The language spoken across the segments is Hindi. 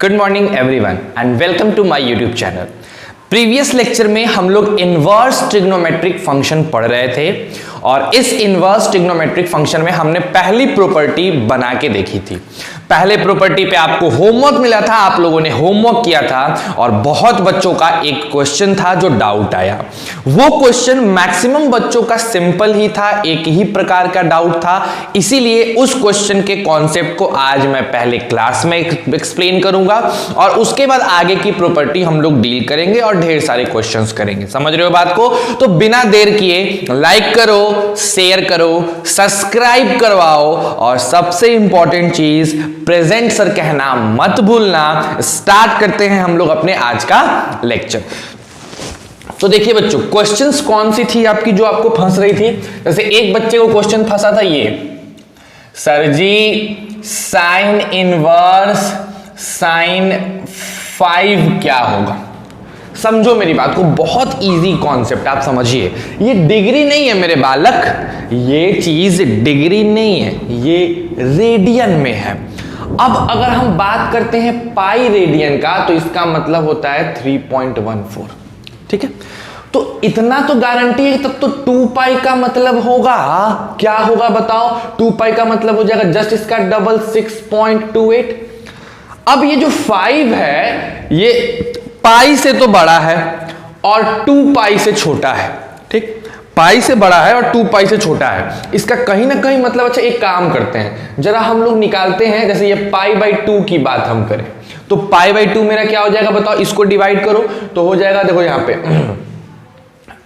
Good morning everyone and welcome to my YouTube channel. Previous lecture में हम लोग इनवर्स ट्रिग्नोमेट्रिक फंक्शन पढ़ रहे थे और इस इनवर्स ट्रिग्नोमेट्रिक फंक्शन में हमने पहली प्रॉपर्टी बना के देखी थी। पहले प्रॉपर्टी पे आपको होमवर्क मिला था, आप लोगों ने होमवर्क किया था और बहुत बच्चों का एक क्वेश्चन था जो डाउट आया। वो क्वेश्चन मैक्सिमम बच्चों का सिंपल ही था, एक ही प्रकार का डाउट था, इसीलिए उस क्वेश्चन के कॉन्सेप्ट को आज मैं पहले क्लास में एक्सप्लेन करूंगा और उसके बाद आगे की प्रॉपर्टी हम लोग डील करेंगे और ढेर सारे क्वेश्चंस करेंगे। समझ रहे हो बात को? तो बिना देर किए लाइक करो, शेयर करो, सब्सक्राइब करवाओ और सबसे इंपॉर्टेंट चीज प्रेजेंट सर कहना मत भूलना। स्टार्ट करते हैं हम लोग अपने आज का लेक्चर। तो देखिए बच्चों, क्वेश्चंस कौन सी थी आपकी जो आपको फंस रही थी? जैसे एक बच्चे को क्वेश्चन फंसा था ये, सर जी साइन इनवर्स साइन 5 क्या होगा? समझो मेरी बात को, बहुत इजी कॉन्सेप्ट, आप समझिए। ये डिग्री नहीं है मेरे बालक, ये चीज डिग्री नहीं है, ये रेडियन में है। अब अगर हम बात करते हैं पाई रेडियन का तो इसका मतलब होता है 3.14। ठीक है, तो इतना तो गारंटी है, तब तो 2 पाई का मतलब होगा, क्या होगा बताओ? 2 पाई का मतलब हो जाएगा जस्ट इसका डबल 6.28। अब ये जो 5 है ये पाई से तो बड़ा है और 2 पाई से छोटा है। ठीक, पाई से बड़ा है और 2 पाई से छोटा है, इसका कहीं ना कहीं मतलब। अच्छा एक काम करते हैं, जरा हम लोग निकालते हैं। जैसे ये π/2 की बात हम करें तो π/2 मेरा क्या हो जाएगा बताओ? इसको डिवाइड करो तो हो जाएगा, देखो यहाँ पे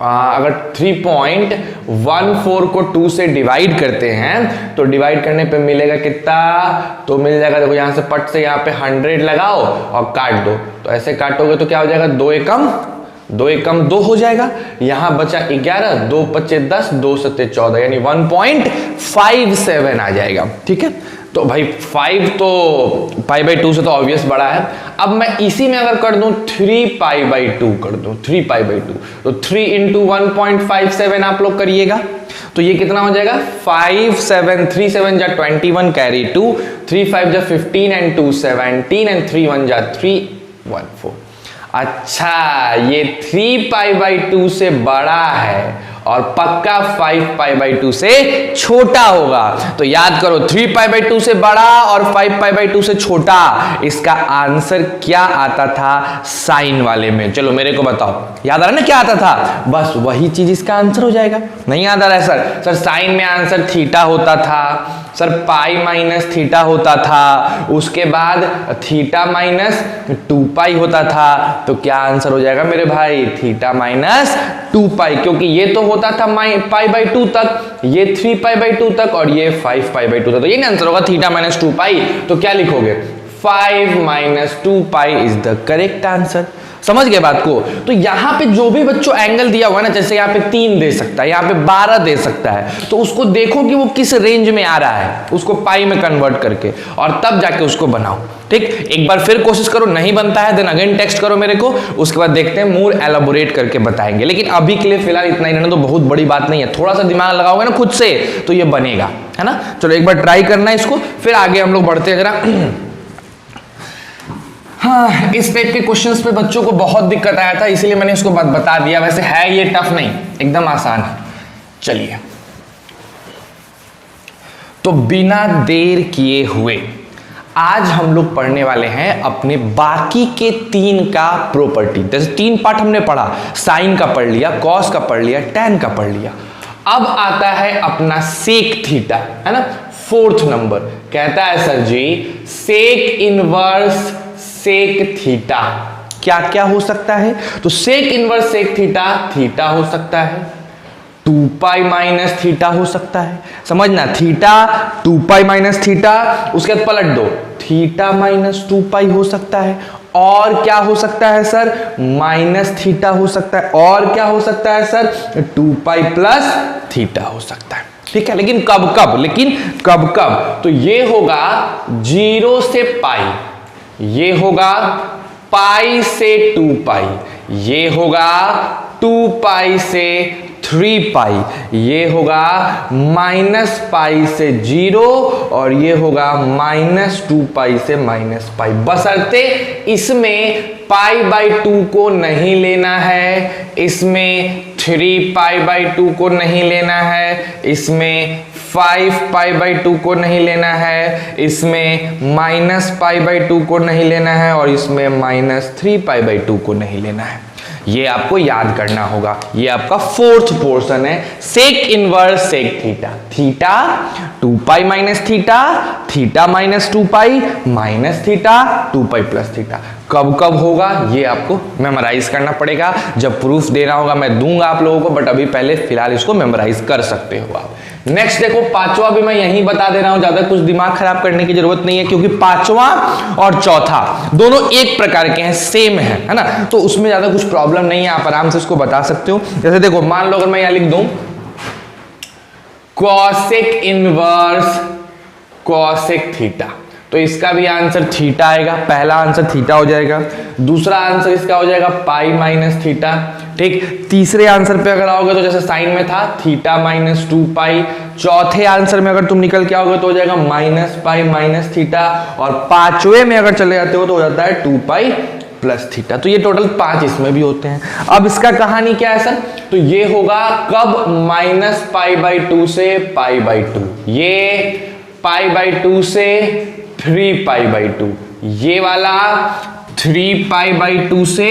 अगर 3.14 को 2 से डिवाइड करते हैं तो डिवाइड करने पे मिलेगा कितना? तो मिल जाएगा, देखो यहां से पट से यहाँ पे 100 लगाओ और काट दो। तो ऐसे काटोगे तो क्या हो जाएगा? 2 एकम 2 हो जाएगा। यहां बचा 11, 2 पच्चे 10, 2 सत्ते 14, यानी 1.57 आ जाएगा। ठीक है, तो भाई 5 तो π/2 से तो ऑब्वियस बड़ा है। अब मैं इसी में अगर कर दूं 3π/2 कर दूं, 3π/2 तो 3 × 1.57 आप लोग करिएगा तो ये कितना हो जाएगा? 5 7 3 7 जा 21 कैरी 2, 3 5 जा 15 एंड 2 17 एंड 3 1 जा 3 1 4। अच्छा, ये 3π/2 से बड़ा है और पक्का 5π/2 से छोटा होगा। तो याद करो, 3π/2 से बड़ा और 5π/2 से छोटा, इसका आंसर क्या आता था साइन वाले में? चलो मेरे को बताओ, याद आ रहा है ना क्या आता था? बस वही चीज इसका आंसर हो जाएगा। नहीं याद आ रहा है सर साइन में आंसर थीटा होता था, सर पाई माइनस थीटा होता था, उसके बाद थीटा माइनस 2 पाई होता था। तो क्या आंसर हो जाएगा मेरे भाई? थीटा माइनस 2 पाई, क्योंकि ये तो होता था π/2 तक, ये 3π/2 तक और ये 5π/2 तक, तो ये आंसर होगा थीटा माइनस 2 पाई। तो क्या लिखोगे? 5 - 2 pi is the correct answer. समझ गए बात को? तो यहां पे जो भी बच्चों एंगल दिया हुआ है ना, जैसे यहाँ पे 3 दे सकता है, यहाँ पे 12 दे सकता है, तो उसको देखो कि वो किस रेंज में आ रहा है, उसको पाई में कन्वर्ट करके और तब जाके उसको बनाओ। ठीक, एक बार फिर कोशिश करो, नहीं बनता है देन अगेन टेक्स्ट करो मेरे को, उसके बाद देखते हैं मोर एलाबोरेट करके बताएंगे। लेकिन अभी के लिए फिलहाल इतना ही रहना, तो बहुत बड़ी बात नहीं है, थोड़ा सा दिमाग लगाओगे ना खुद से तो ये बनेगा, है ना? चलो एक बार ट्राई करना है इसको, फिर आगे हम लोग बढ़ते हैं जरा। हाँ, इस टाइप के क्वेश्चंस पे बच्चों को बहुत दिक्कत आया था, इसीलिए मैंने इसको बता दिया। वैसे है ये टफ नहीं, एकदम आसान है। चलिए, तो बिना देर किए हुए आज हम लोग पढ़ने वाले हैं अपने बाकी के 3 का प्रॉपर्टी। जैसे 3 पार्ट हमने पढ़ा, साइन का पढ़ लिया, कॉस का पढ़ लिया, टैन का पढ़ लिया। अब आता है अपना सेक थीटा, है ना? 4th नंबर कहता है sir ji sec inverse sec theta क्या क्या हो सकता है? तो sec inverse sec theta theta हो सकता है, 2 पाई माइनस थीटा हो सकता है। समझना, थीटा 2 पाई माइनस थीटा, उसके बाद पलट दो, थीटा माइनस 2 पाई हो सकता है। और क्या हो सकता है सर? माइनस थीटा हो सकता है। और क्या हो सकता है सर? 2 पाई प्लस थीटा हो सकता है। ठीक है, लेकिन कब कब? तो ये होगा 0 से पाई, ये होगा पाई से 2 पाई, ये होगा 2 पाई से 3 पाई, ये होगा माइनस पाई से 0 और ये होगा -2 पाई से -पाई, बशर्ते इसमें π/2 को नहीं लेना है, इसमें 3π/2 को नहीं लेना है, इसमें 5π/2 को नहीं लेना है, इसमें -π/2 को नहीं लेना है और इसमें -3π/2 को नहीं लेना है। ये आपको याद करना होगा। ये आपका फोर्थ पोर्शन है, sec inverse sec theta, theta 2π minus theta, theta -2π minus theta 2π plus theta. कब कब होगा ये आपको मेमोराइज करना पड़ेगा, जब प्रूफ देना होगा मैं दूंगा आप लोगों को, बट अभी पहले फिलहाल इसको मेमोराइज कर सकते हो आप। नेक्स्ट देखो, पांचवा भी मैं यहीं बता दे रहा हूं, ज्यादा कुछ दिमाग खराब करने की जरूरत नहीं है, क्योंकि पांचवा और चौथा दोनों एक प्रकार के हैं, सेम है ना, तो उसमें ज्यादा कुछ प्रॉब्लम नहीं है, आप आराम से इसको बता सकते हो। जैसे देखो, मान लो अगर मैं यहां लिख दूं कॉसेक इनवर्स कॉसेक थीटा, तो इसका भी आंसर थीटा आएगा, पहला आंसर थीटा हो जाएगा, दूसरा आंसर इसका हो जाएगा पाई माइनस थीटा, ठीक। तीसरे आंसर पे अगर आओगे तो जैसे साइन में था थीटा -2π, चौथे आंसर में अगर तुम निकल के आओगे तो हो जाएगा -π माइनस थीटा, और पांचवे में अगर चले जाते हो तो हो जाता है 2π प्लस थीटा। तो ये टोटल 5 इसमें भी होते हैं। अब इसका कहानी क्या है सर, तो ये होगा कब -π/2 से π/2, ये π/2 से 3π/2, ये वाला 3π/2 से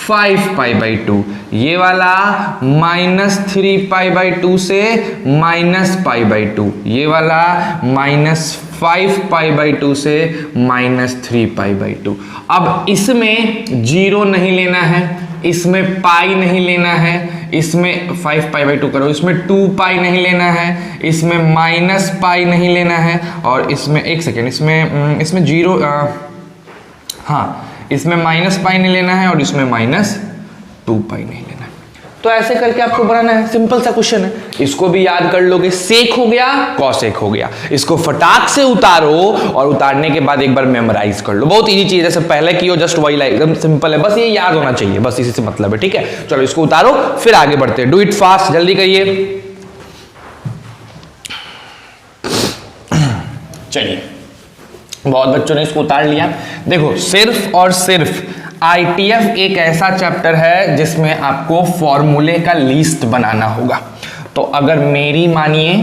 5π/2, ये वाला -3π/2 से -π/2, ये वाला -5π/2 से -3π/2। अब इसमें 0 नहीं लेना है, इसमें पाई नहीं लेना है, इसमें 5π/2 करो, इसमें 2π नहीं लेना है, इसमें -π नहीं लेना है, और इसमें एक सेकेंड, इसमें 0 हाँ, इसमें -π नहीं लेना है और इसमें -2π नहीं लेना है। तो ऐसे करके आपको बनाना है, सिंपल सा क्वेश्चन है, इसको भी याद कर लोगे। सेक हो गया, कॉसेक हो गया, इसको फटाक से उतारो और उतारने के बाद एक बार मेमोराइज कर लो। बहुत इजी चीज है, जैसे पहले की हो, जस्ट वही लाइक एकदम सिंपल है, बस ये याद होना चाहिए, बस इसी से मतलब है, ठीक है। चलो इसको उतारो, फिर आगे बढ़ते हैं। डू इट फास्ट, जल्दी करिए। चलिए, बहुत बच्चों ने इसको उतार लिया। देखो, सिर्फ और सिर्फ ITF एक ऐसा चैप्टर है जिसमें आपको फॉर्मूले का लिस्ट बनाना होगा। तो अगर मेरी मानिए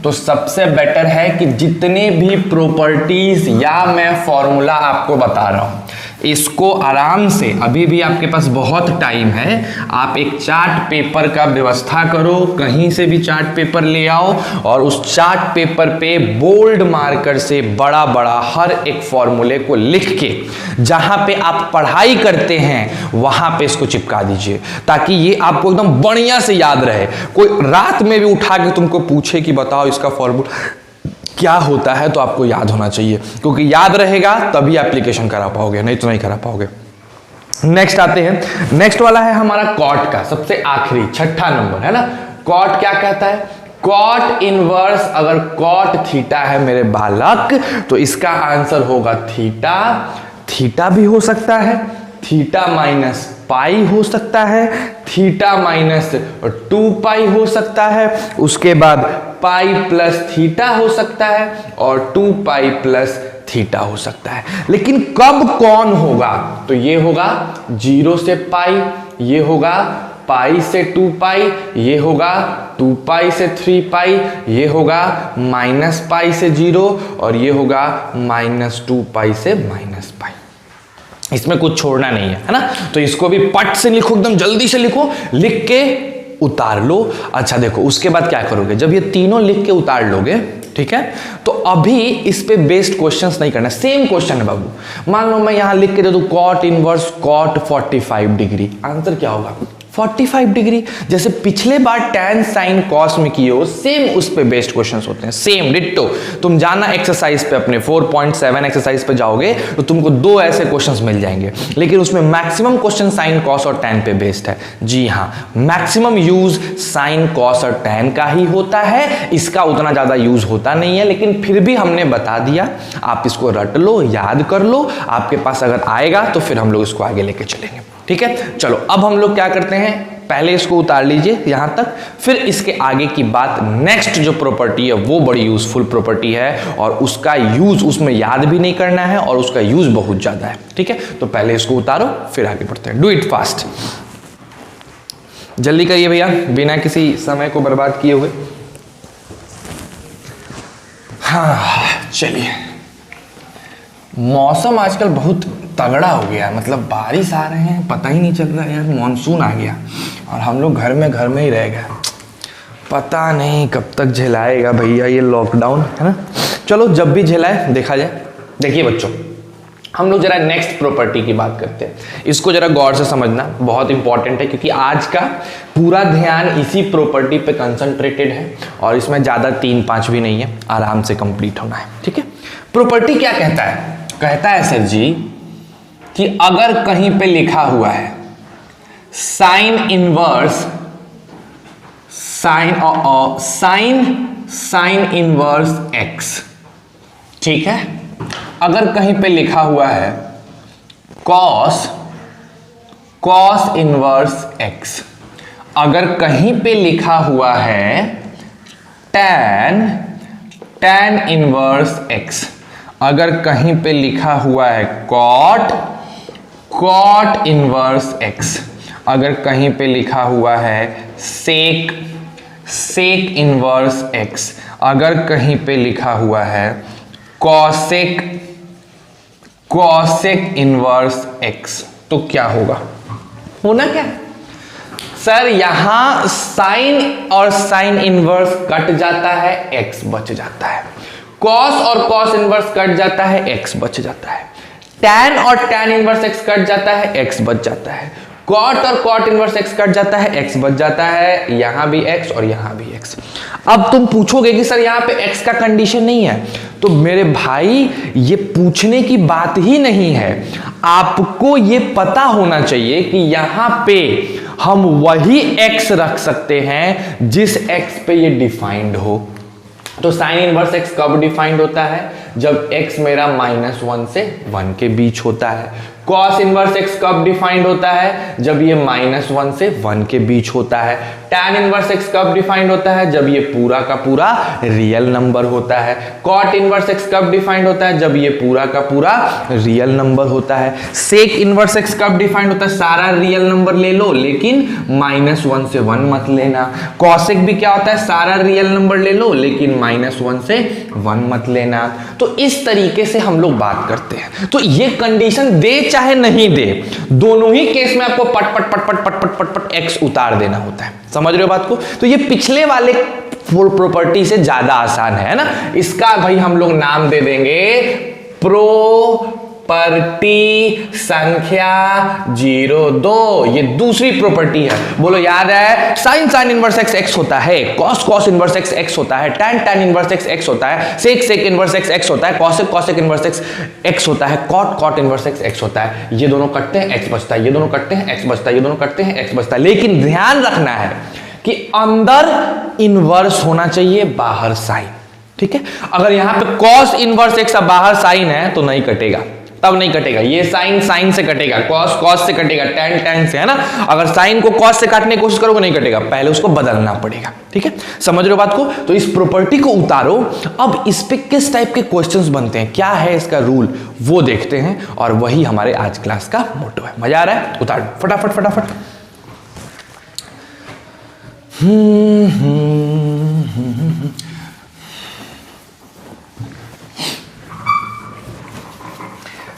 तो सबसे बेटर है कि जितने भी प्रॉपर्टीज या मैं फॉर्मूला आपको बता रहा हूं, इसको आराम से, अभी भी आपके पास बहुत टाइम है, आप एक चार्ट पेपर का व्यवस्था करो, कहीं से भी चार्ट पेपर ले आओ और उस चार्ट पेपर पे बोल्ड मार्कर से बड़ा बड़ा हर एक फॉर्मूले को लिख के जहां पे आप पढ़ाई करते हैं वहां पे इसको चिपका दीजिए, ताकि ये आपको एकदम बढ़िया से याद रहे। कोई रात में भी उठा के तुमको पूछे कि बताओ इसका फॉर्मूला क्या होता है, तो आपको याद होना चाहिए, क्योंकि याद रहेगा तभी एप्लीकेशन करा पाओगे, नहीं तो नहीं करा पाओगे। नेक्स्ट आते हैं, नेक्स्ट वाला है हमारा कॉट का, सबसे आखिरी छठा नंबर है ना। कॉट क्या कहता है, कॉट इनवर्स, अगर कॉट थीटा है मेरे बालक, तो इसका आंसर होगा थीटा। थीटा भी हो सकता है, थीटा माइनस पाई हो सकता है, थीटा -2π हो सकता है, उसके बाद पाई प्लस थीटा हो सकता है और 2π प्लस थीटा हो सकता है। लेकिन कब कौन होगा, तो ये होगा 0 से पाई, ये होगा पाई से 2π, ये होगा 2π से 3π, ये होगा -π से 0 और ये होगा -2π से -π। इसमें कुछ छोड़ना नहीं है ना। तो इसको भी पट से लिखो, एकदम जल्दी से लिखो, लिख के उतार लो। अच्छा देखो, उसके बाद क्या करोगे, जब ये तीनों लिख के उतार लोगे, ठीक है, तो अभी इस पे बेस्ड क्वेश्चंस नहीं करना, सेम क्वेश्चन है बाबू। मान लो मैं यहां लिख के दे दूं cot inverse cot 45 degree, answer क्या होगा 45 डिग्री। जैसे पिछले बार tan sin cos में किए हो, सेम उस पे बेस्ड क्वेश्चंस होते हैं, सेम डिट्टो। तुम जाना एक्सरसाइज पे, अपने 4.7 एक्सरसाइज पे जाओगे तो तुमको 2 ऐसे क्वेश्चंस मिल जाएंगे, लेकिन उसमें मैक्सिमम क्वेश्चन sin cos और tan पे बेस्ड है। जी हाँ, मैक्सिमम यूज sin cos और tan का ही होता है, इसका उतना ज्यादा यूज होता नहीं है, लेकिन फिर भी हमने बता दिया, आप इसको रट लो, याद कर लो, आपके पास अगर आएगा तो फिर हम लोग इसको आगे लेके चलेंगे। ठीक है, चलो अब हम लोग क्या करते हैं, पहले इसको उतार लीजिए यहां तक, फिर इसके आगे की बात, नेक्स्ट जो प्रॉपर्टी है वो बड़ी यूजफुल प्रॉपर्टी है और उसका यूज उसमें याद भी नहीं करना है और उसका यूज बहुत ज्यादा है, ठीक है। तो पहले इसको उतारो फिर आगे बढ़ते हैं। डू इट फास्ट, जल्दी करिए भैया, बिना किसी समय को बर्बाद किए हुए। हाँ चलिए, मौसम आजकल बहुत तगड़ा हो गया, मतलब बारिश आ रहे हैं पता ही नहीं चल रहा है यार, मॉनसून आ गया और हम लोग घर में ही रह गए, पता नहीं कब तक झेलाएगा भैया ये लॉकडाउन, है ना। चलो जब भी झेलाए देखा जाए। देखिए बच्चों, हम लोग जरा नेक्स्ट प्रॉपर्टी की बात करते हैं, इसको जरा गौर से समझना, बहुत इंपॉर्टेंट है क्योंकि आज का पूरा ध्यान इसी प्रॉपर्टी पे कंसंट्रेटेड है और इसमें ज्यादा 3-5 भी नहीं है, आराम से कंप्लीट होना है, ठीक है। प्रॉपर्टी क्या कहता है? कहता है सर जी कि अगर कहीं पे लिखा हुआ है साइन इनवर्स एक्स, ठीक है, अगर कहीं पे लिखा हुआ है कॉस इनवर्स एक्स, अगर कहीं पे लिखा हुआ है tan इनवर्स एक्स, अगर कहीं पे लिखा हुआ है cot इनवर्स एक्स, अगर कहीं पे लिखा हुआ है sec इनवर्स एक्स, अगर कहीं पे लिखा हुआ है cosec इनवर्स एक्स, तो क्या होगा? होना क्या सर, यहां साइन और साइन इनवर्स कट जाता है, एक्स बच जाता है, कॉस और कॉस इनवर्स कट जाता है, एक्स बच जाता है, टैन और टैन इनवर्स एक्स कट जाता है, एक्स बच जाता है, कॉट और कॉट इनवर्स एक्स कट जाता है, एक्स बच जाता है, यहां भी एक्स और यहां भी एक्स। अब तुम पूछोगे कि सर यहां पे एक्स का कंडीशन नहीं है, तो मेरे भाई ये पूछने की बात ही नहीं है, आपको ये पता होना चाहिए कि यहां पे हम वही एक्स रख सकते हैं जिस एक्स पे ये डिफाइंड हो। तो साइन इनवर्स एक्स कब डिफाइंड होता है? जब एक्स मेरा -1 से 1 के बीच होता है। कॉस इनवर्स एक्स कब डिफाइंड होता है? जब ये -1 से 1 के बीच होता है। टैन इनवर्स एक्स कब डिफाइंड होता है? जब ये पूरा का पूरा रियल नंबर होता है। कॉट इनवर्स एक्स कब डिफाइंड होता है? जब ये पूरा का पूरा रियल नंबर होता है। सेक इनवर्स एक्स कब डिफाइंड होता है? सारा रियल नंबर ले लो लेकिन -1 से 1 मत लेना। कॉसेक भी क्या होता है? सारा रियल नंबर ले लो लेकिन -1 से 1 मत लेना। तो इस तरीके से हम लोग बात करते हैं। तो ये कंडीशन दे चाहे नहीं दे, दोनों ही केस में आपको पट पट पट पट पट पट पट पट एक्स उतार देना होता है। समझ रहे हो बात को? तो ये पिछले वाले प्रॉपर्टी से ज्यादा आसान है ना। इसका भाई हम लोग नाम दे देंगे प्रॉपर्टी संख्या 02। ये दूसरी प्रॉपर्टी है। बोलो याद है? Sine sine inverse x x होता है, cos cos inverse x x होता है, tan tan inverse x x होता है, sec sec inverse x x होता है, cosec cosec inverse x x होता है, cot cot inverse x x होता है। ये दोनों कटते हैं एक्स बचता है, ये दोनों कटते हैं एक्स बचता है, ये दोनों कटते हैं एक्स बचता है। लेकिन ध्यान रखना है कि अंदर इनवर्स होना चाहिए, बाहर साइन। ठीक है? अगर यहां पे कॉस इनवर्स एक्स बाहर साइन है तो नहीं कटेगा, तब नहीं कटेगा। ये साइन साइन से कटेगा, कॉस कॉस से कटेगा, टैन टैन से, है ना। अगर साइन को कॉस से काटने की कोशिश करोगे नहीं कटेगा, पहले उसको बदलना पड़ेगा। ठीक है? समझ रहे हो बात को? तो इस प्रॉपर्टी को उतारो। अब इस पे किस टाइप के क्वेश्चंस बनते हैं, क्या है इसका रूल, वो देखते हैं और वही हमारे आज क्लास का मोटो है। मजा आ रहा है? उतारो फटाफट फटाफट।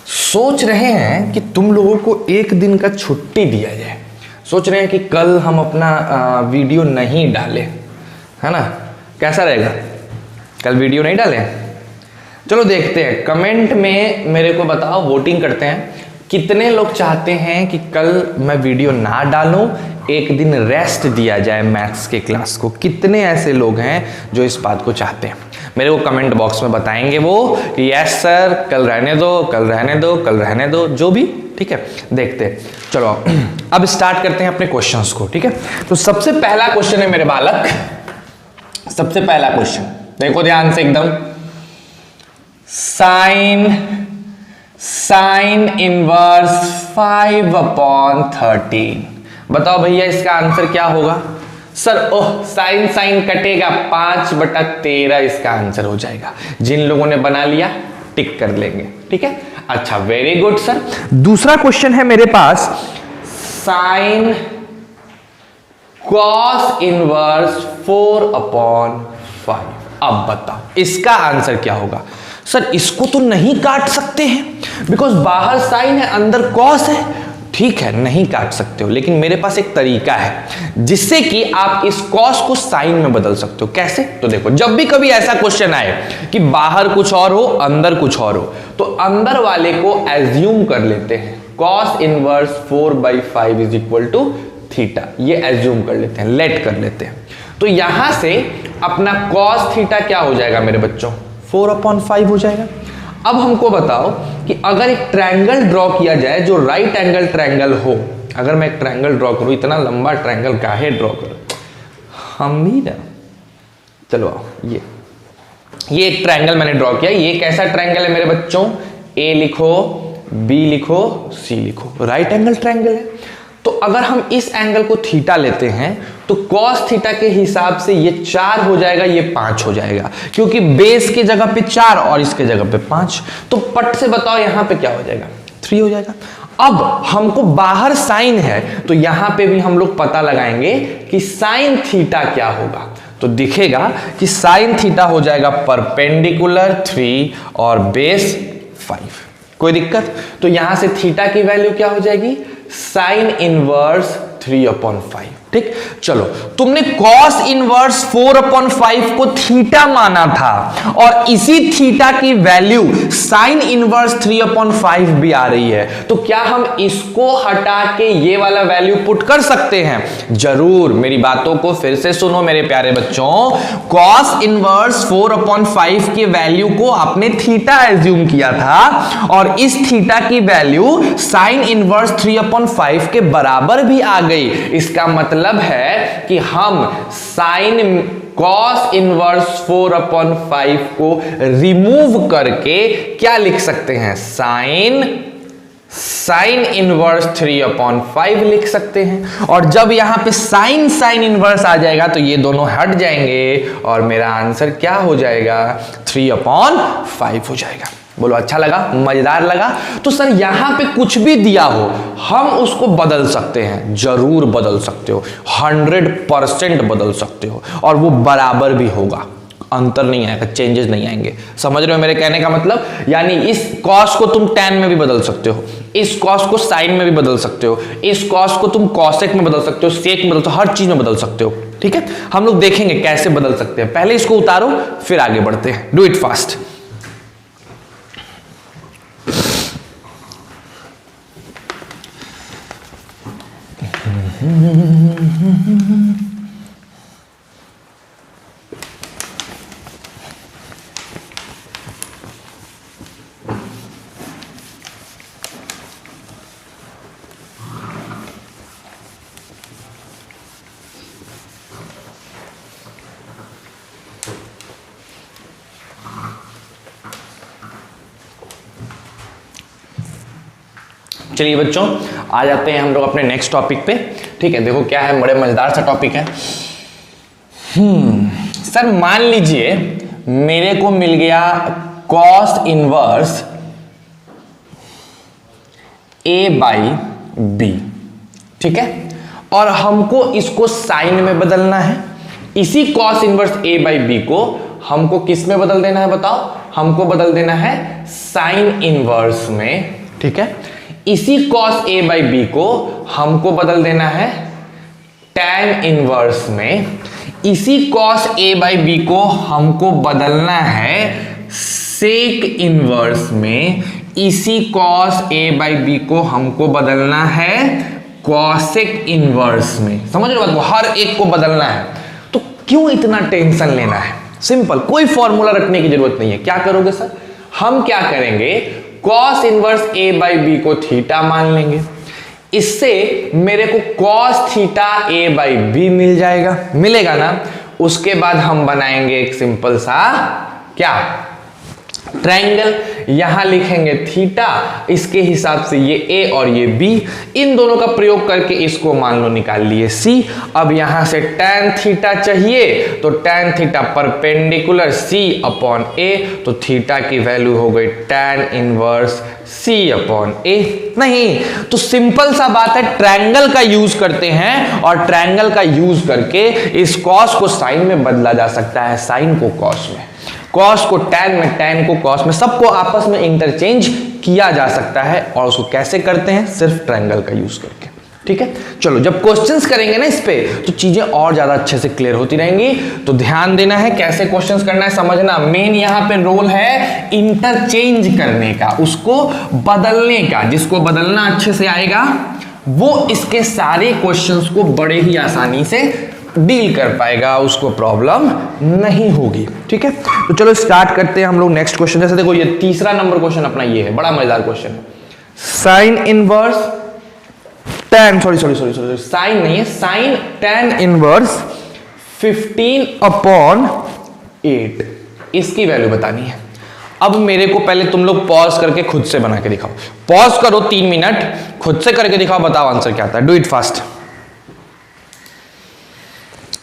सोच रहे हैं कि तुम लोगों को एक दिन का छुट्टी दिया जाए, सोच रहे हैं कि कल हम अपना वीडियो नहीं डालें, है ना। कैसा रहेगा? कल वीडियो नहीं डालें? चलो देखते हैं, कमेंट में मेरे को बताओ, वोटिंग करते हैं कितने लोग चाहते हैं कि कल मैं वीडियो ना डालूं, एक दिन रेस्ट दिया जाए मैथ्स के क्लास को। कितने ऐसे लोग हैं जो इस बात को चाहते हैं? मेरे को कमेंट बॉक्स में बताएंगे वो कि यस सर, कल रहने दो, कल रहने दो, कल रहने दो, जो भी। ठीक है, देखते हैं। चलो अब स्टार्ट करते हैं अपने क्वेश्चंस को। ठीक है, तो सबसे पहला क्वेश्चन है मेरे बालक, सबसे पहला क्वेश्चन देखो ध्यान से एकदम। साइन इनवर्स 5/13 बताओ भैया इसका आंसर क्या होगा? सर ओह साइन साइन कटेगा, 5/13 इसका आंसर हो जाएगा। जिन लोगों ने बना लिया टिक कर लेंगे, ठीक है। अच्छा वेरी गुड सर। दूसरा क्वेश्चन है मेरे पास, साइन कॉस इनवर्स 4/5। अब बताओ इसका आंसर क्या होगा? सर इसको तो नहीं काट सकते हैं, बिकॉज बाहर साइन है अंदर कॉस है। ठीक है नहीं काट सकते हो, लेकिन मेरे पास एक तरीका है जिससे कि आप इस कॉस को साइन में बदल सकते हो। कैसे? तो देखो, जब भी कभी ऐसा क्वेश्चन आए कि बाहर कुछ और हो अंदर कुछ और हो, तो अंदर वाले को एज्यूम कर लेते हैं cos inverse 4/5 is equal to theta. ये एज्यूम कर लेते हैं, लेट कर लेते हैं। तो यहां से अपना कॉस थीटा क्या हो जाएगा मेरे बच्चों? 4/5 हो जाएगा। अब हमको बताओ कि अगर एक ट्रायंगल ड्रॉ किया जाए जो राइट एंगल ट्रायंगल हो, अगर मैं एक ट्रायंगल ड्रॉ करूं, इतना लंबा ट्रायंगल काहे ड्रॉ करूं, हम भी ना, चलो आओ, ये एक ट्रायंगल मैंने ड्रॉ किया। ये कैसा ट्रायंगल है मेरे बच्चों? ए लिखो, बी लिखो, सी लिखो, राइट एंगल ट्रायंगल है। तो अगर हम इस एंगल को थीटा लेते हैं तो कॉस थीटा के हिसाब से ये 4 हो जाएगा, ये 5 हो जाएगा, क्योंकि बेस की जगह पे 4 और इसके जगह पे 5। तो पट से बताओ यहां पे क्या हो जाएगा? 3 हो जाएगा। अब हमको बाहर साइन है तो यहां पे भी हम लोग पता लगाएंगे कि साइन थीटा क्या होगा। तो दिखेगा कि साइन थीटा हो जाएगा परपेंडिकुलर 3 और बेस 5। कोई दिक्कत? तो यहां से थीटा की वैल्यू क्या हो जाएगी? Sine inverse 3/5। ठीक, चलो तुमने कॉस इनवर्स 4/5 को थीटा माना था और इसी थीटा की वैल्यू साइन इनवर्स 3/5 भी आ रही है, तो क्या हम इसको हटा के ये वाला वैल्यू पुट कर सकते हैं? जरूर। मेरी बातों को फिर से सुनो मेरे प्यारे बच्चों। कॉस इनवर्स 4/5 की वैल्यू को आपने थीटा एज्यूम किया था और इस थीटा की वैल्यू साइन इनवर्स 3/5 के बराबर भी आ गई। इसका मतलब है कि हम साइन कॉस इनवर्स 4/5 को रिमूव करके क्या लिख सकते हैं? साइन इनवर्स 3/5 लिख सकते हैं। और जब यहां पे साइन इनवर्स आ जाएगा तो ये दोनों हट जाएंगे और मेरा आंसर क्या हो जाएगा? 3/5 हो जाएगा। बोलो अच्छा लगा, मजेदार लगा? तो सर यहां पे कुछ भी दिया हो हम उसको बदल सकते हैं। जरूर बदल सकते हो, 100% बदल सकते हो, और वो बराबर भी होगा, अंतर नहीं आएगा, चेंजेस नहीं आएंगे। समझ रहे हो मेरे कहने का मतलब? यानी इस कॉस को तुम टैन में भी बदल सकते हो, इस कॉस को साइन में भी बदल सकते हो, इस कॉस को तुम कॉसेक में बदल सकते हो, सेक में बदल सकते हो, हर चीज में बदल सकते हो। ठीक है, हम लोग देखेंगे कैसे बदल सकते हैं। पहले इसको उतारो फिर आगे बढ़ते हैं। Do it fast. चलिए बच्चों आ जाते हैं हम लोग अपने नेक्स्ट टॉपिक पे। ठीक है, देखो क्या है, बड़े मजेदार सा टॉपिक है। सर मान लीजिए मेरे को मिल गया कॉस इनवर्स a/b, ठीक है, और हमको इसको साइन में बदलना है। इसी कॉस इनवर्स a/b को हमको किस में बदल देना है बताओ? हमको बदल देना है साइन इनवर्स में। ठीक है, इसी cos a/b को हमको बदल देना है tan इनवर्स में। इसी cos a/b को हमको बदलना है sec इनवर्स में। इसी cos a/b को हमको बदलना है cosec इनवर्स में। समझ रहे हो बात को? हर एक को बदलना है। तो क्यों इतना टेंशन लेना है? सिंपल, कोई फॉर्मूला रखने की जरूरत नहीं है। क्या करोगे सर? हम क्या करेंगे, cos इनवर्स a/b को थीटा मान लेंगे। इससे मेरे को cos थीटा a/b मिल जाएगा, मिलेगा ना? उसके बाद हम बनाएंगे एक सिंपल सा क्या, ट्रायंगल, यहां लिखेंगे थीटा, इसके हिसाब से ये ए और ये बी, इन दोनों का प्रयोग करके इसको मान लो निकाल लिए सी। अब यहां से tan थीटा चाहिए तो tan थीटा परपेंडिकुलर सी अपॉन ए, तो थीटा की वैल्यू हो गई tan इनवर्स सी अपॉन ए। नहीं तो सिंपल सा बात है, ट्रायंगल का यूज करते हैं और ट्रायंगल का यूज करके इस कॉस को साइन में बदला जा सकता है, साइन को कॉस में, कॉस को टैन में, टैन को कॉस में, सबको आपस में इंटरचेंज किया जा सकता है। और उसको कैसे करते हैं? सिर्फ ट्रायंगल का यूज करके। ठीक है, चलो जब क्वेश्चंस करेंगे ना इस पे तो चीजें और ज्यादा अच्छे से क्लियर होती रहेंगी। तो ध्यान देना है कैसे क्वेश्चंस करना है, समझना। मेन यहां पे रोल है इंटरचेंज करने का, उसको बदलने का। जिसको बदलना अच्छे से आएगा वो इसके सारे क्वेश्चंस को बड़े ही आसानी से डील कर पाएगा, उसको प्रॉब्लम नहीं होगी। ठीक है, तो चलो स्टार्ट करते हैं हम लोग नेक्स्ट क्वेश्चन। जैसे देखो ये तीसरा नंबर क्वेश्चन अपना ये है, बड़ा मजेदार क्वेश्चन है। साइन इनवर्स टैन, साइन नहीं है, साइन टैन इनवर्स 15 अपॉन 8, इसकी वैल्यू बतानी है। अब मेरे को पहले तुम लोग पॉज करके खुद से बना के दिखाओ। पॉज करो 3 मिनट, खुद से करके दिखाओ, बताओ आंसर क्या आता है। Do it fast,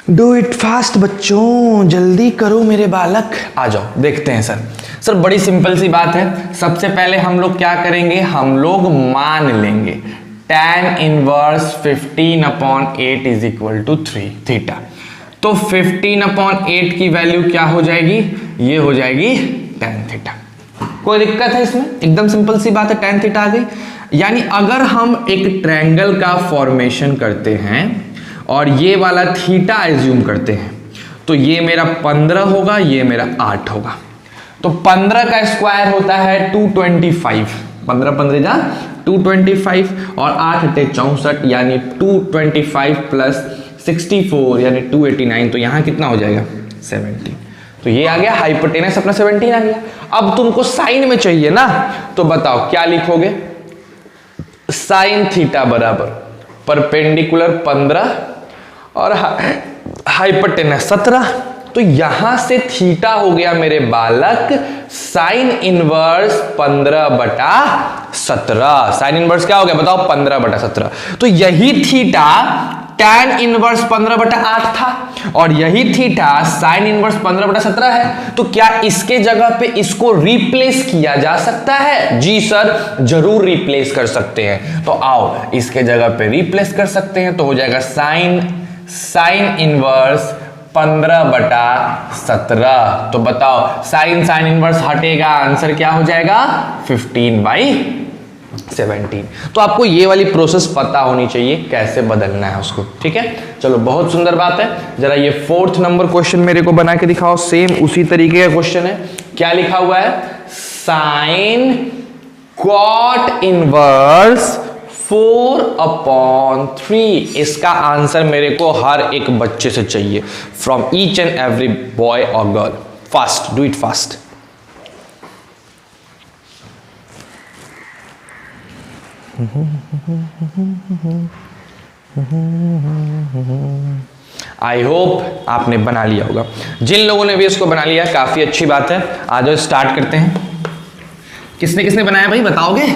do it fast बच्चों, जल्दी करो मेरे बालक। आ जाओ देखते हैं सर बड़ी सिंपल सी बात है। सबसे पहले हम लोग क्या करेंगे, हम लोग मान लेंगे tan inverse 15 upon 8 is equal to 3 theta. तो 15 अपॉन 8 की वैल्यू क्या हो जाएगी, ये हो जाएगी tan थीटा। कोई दिक्कत है इसमें? एकदम सिंपल सी बात है, tan थीटा आ गई। यानी अगर हम एक ट्रायंगल का फॉर्मेशन करते हैं और ये वाला थीटा एज्यूम करते हैं तो ये मेरा 15 होगा, ये मेरा 8 होगा। तो 15 का स्क्वायर होता है 225, 15 15 जा 225 और 8 अटे 64, यानी 225 प्लस 64 यानी 289। तो यहां कितना हो जाएगा 17। तो ये आ गया हाइपोटेनस अपना 17 आ गया। अब तुमको साइन में चाहिए ना, तो बताओ क्या लिखोगे। साइन थीटा बराबर परपेंडिकुलर 15 और हाइपोटेनस 17। तो यहां से थीटा हो गया मेरे बालक साइन इनवर्स 15/17। साइन इनवर्स क्या हो गया बताओ, 15/17। तो यही थीटा tan इनवर्स 15/8 था और यही थीटा साइन इनवर्स 15/17 है। तो क्या इसके जगह पे इसको रिप्लेस किया जा सकता है? जी सर, जरूर रिप्लेस कर सकते हैं। तो आओ इसके जगह पे रिप्लेस कर सकते हैं। तो हो जाएगा साइन इनवर्स 15/17। तो बताओ साइन इनवर्स हटेगा, आंसर क्या हो जाएगा 15/17। तो आपको ये वाली प्रोसेस पता होनी चाहिए कैसे बदलना है उसको। ठीक है, चलो बहुत सुंदर बात है। जरा ये 4th नंबर क्वेश्चन मेरे को बना के दिखाओ। सेम उसी तरीके का क्वेश्चन है। क्या लिखा हुआ है, साइन कॉट इनवर्स 4/3। इसका आंसर मेरे को हर एक बच्चे से चाहिए, from each and every boy और girl. Fast, do it fast. I hope आपने बना लिया होगा। जिन लोगों ने भी इसको बना लिया काफी अच्छी बात है। आ जाओ स्टार्ट करते हैं। किसने किसने बनाया भाई, बताओगे?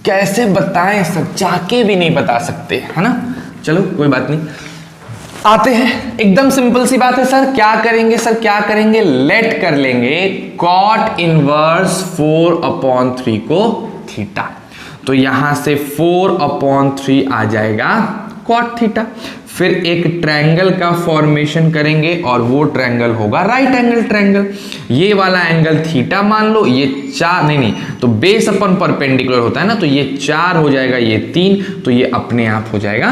कैसे बताएं सर, जाके भी नहीं बता सकते, है ना। चलो कोई बात नहीं, आते हैं। एकदम सिंपल सी बात है सर। क्या करेंगे सर, क्या करेंगे, लेट कर लेंगे कॉट इनवर्स 4/3 को थीटा। तो यहां से 4/3 आ जाएगा कॉट थीटा। फिर एक ट्रायंगल का फॉर्मेशन करेंगे और वो ट्रायंगल होगा राइट एंगल ट्रायंगल। ये वाला एंगल थीटा मान लो, ये 4 नहीं तो बेस अपन परपेंडिकुलर होता है ना, तो ये 4 हो जाएगा, ये 3, तो ये अपने आप हो जाएगा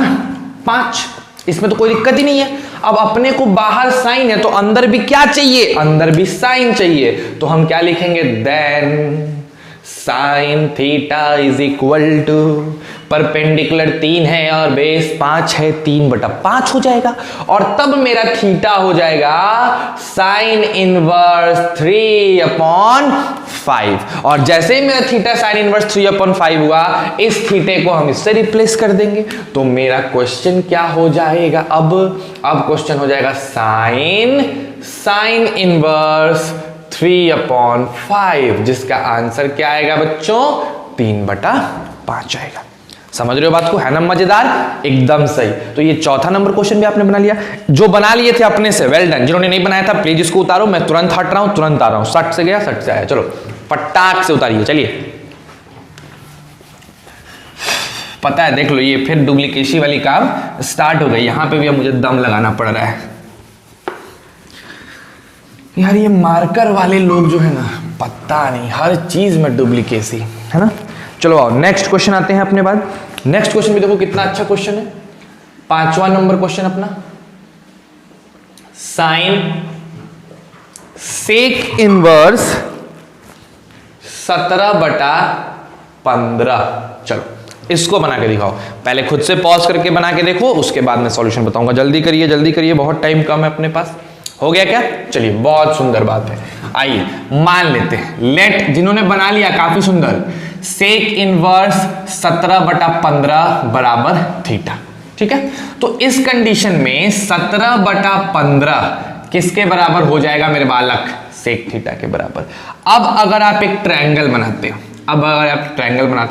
5। इसमें तो कोई दिक्कत ही नहीं है। अब अपने को बाहर साइन है तो अंदर भी क्या चाहिए, अंदर भी साइन चाहिए। तो हम क्या लिखेंगे, then sine theta is equal to perpendicular 3 है और बेस 5 है, 3/5 हो जाएगा। और तब मेरा थीटा हो जाएगा साइन इनवर्स 3/5। और जैसे ही मेरा थीटा साइन इनवर्स 3/5 हुआ, इस थीटे को हम इससे रिप्लेस कर देंगे। तो मेरा क्वेश्चन क्या हो जाएगा, अब क्वेश्चन हो जाएगा साइन इनवर्स 3/5, जिसका आंसर क्या आएगा बच्चों? 3/5 आएगा। समझ रहे हो बात को? है ना मजेदार? एकदम सही। तो ये चौथा नंबर क्वेश्चन भी आपने बना लिया। जो बना लिए थे अपने से, वेल डन। जिन्होंने नहीं बनाया था प्लीज इसको उतारो, मैं तुरंत हट रहा हूं, तुरंत आ रहा हूं। 60 से गया, 60 से आया, चलो पटाख से उतारिए। चलिए, पता है देख लो, ये फिर डुप्लीकेसी वाली काम स्टार्ट हो गई। यहां पे भी अब मुझे दम लगाना पड़ रहा है यार। ये मार्कर वाले लोग जो है ना, पता नहीं हर चीज में डुप्लीकेसी है ना। चलो आओ नेक्स्ट क्वेश्चन आते हैं अपने बाद। नेक्स्ट क्वेश्चन भी देखो कितना अच्छा क्वेश्चन है। 5वां नंबर क्वेश्चन अपना, साइन सेक इनवर्स 17/15। चलो इसको बना के दिखाओ। पहले खुद से पॉज करके बना के देखो, उसके बाद मैं सॉल्यूशन बताऊंगा। जल्दी करिए, जल्दी करिए, बहुत टाइम कम है अपने पास। हो गया क्या? चलिए, बहुत सुंदर बात है। आइए मान लेते हैं, लेट, जिन्होंने बना लिया काफी सुंदर, सेक इनवर्स 17/15 बराबर थीटा। ठीक है, तो इस कंडीशन में 17/15 किसके बराबर हो जाएगा मेरे बालक? सेक थीटा के बराबर। अब अगर आप एक ट्रायंगल बनाते हो,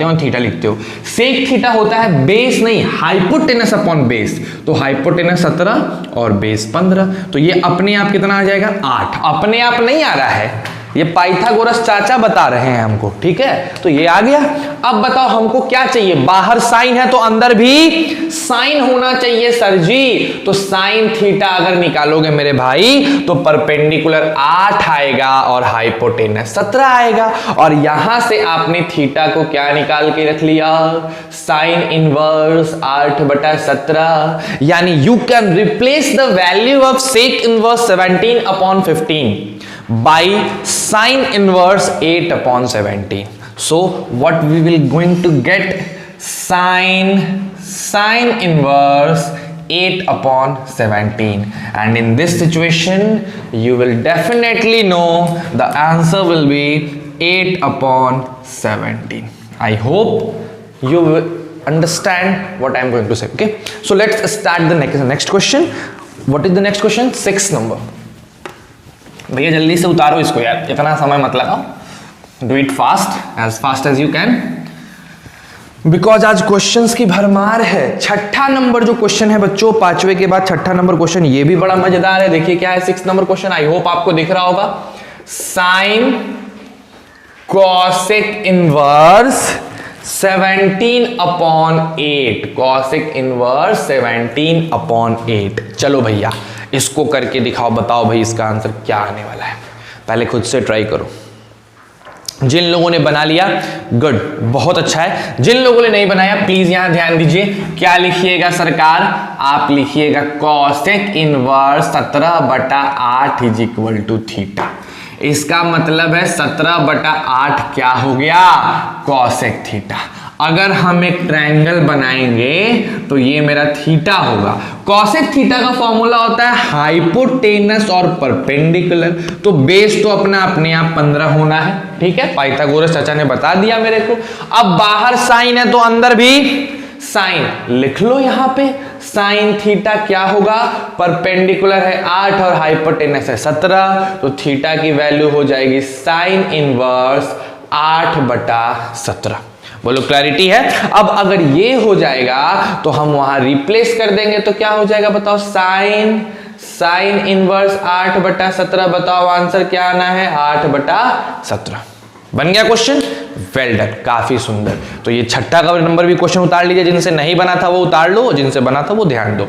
और थीटा लिखते हो, सेक थीटा होता है बेस नहीं, हाइपोटेनस अपॉन बेस। तो हाइपोटेनस 17 और बेस 15, तो ये अपने आप कितना आ जाएगा? 8। अपने आप नहीं आ रहा है, ये पाइथागोरस चाचा बता रहे हैं हमको। ठीक है, तो ये आ गया। अब बताओ हमको क्या चाहिए? बाहर साइन है तो अंदर भी साइन होना चाहिए सर जी। तो साइन थीटा अगर निकालोगे मेरे भाई तो परपेंडिकुलर 8 आएगा और हाइपोटेनस 17 आएगा। और यहां से आपने थीटा को क्या निकाल के रख लिया? Sine inverse 8/17। यानी you can replace the value of sec inverse 17/15 by sin inverse 8/17. So what we will going to get? Sin inverse 8/17, and in this situation you will definitely know the answer will be 8/17. I hope you will understand what I am going to say. Okay, so let's start the next question. What is the next question? 6th number. भैया जल्दी से उतारो इसको यार, इतना समय मत लगाओ। Do it fast as you can, because आज क्वेश्चंस की भरमार है। 6ठा नंबर जो क्वेश्चन है बच्चों, 5वें के बाद 6ठा नंबर क्वेश्चन, ये भी बड़ा मजेदार है। देखिए क्या है 6th number question, I hope आपको दिख रहा होगा। Sign cosec inverse 17/8, cosec inverse 17/8। चलो भैया इसको करके दिखाओ, बताओ भाई इसका आंसर क्या आने वाला है। पहले खुद से ट्राई करो। जिन लोगों ने बना लिया गुड, बहुत अच्छा है। जिन लोगों ने नहीं बनाया प्लीज यहां ध्यान दीजिए। क्या लिखिएगा सरकार? आप लिखिएगा cosec inverse 17/8 is equal to theta. इसका मतलब है 17/8 क्या हो गया? Cosec theta. अगर हम एक ट्रायंगल बनाएंगे तो ये मेरा थीटा होगा। कॉसेक थीटा का फॉर्मूला होता है हाइपोटेनस और परपेंडिकुलर। तो बेस तो अपने आप 15 होना है। ठीक है, पाइथागोरस चाचा ने बता दिया मेरे को। अब बाहर साइन है तो अंदर भी साइन, लिख लो यहां पे। साइन थीटा क्या होगा? परपेंडिकुलर है 8 और हाइपोटेनस है 17, तो थीटा की वैल्यू हो जाएगी साइन इनवर्स 8/17। बोलो क्लैरिटी है? अब अगर ये हो जाएगा तो हम वहां रिप्लेस कर देंगे तो क्या हो जाएगा बताओ? Sign inverse 8/17। बताओ आंसर क्या आना है? 8/17। बन गया क्वेश्चन? वेल डन, काफी सुंदर। तो ये 6ठा का नंबर भी क्वेश्चन उतार लीजिए। जिनसे नहीं बना था वो उतार लो, जिनसे बना था वो ध्यान दो।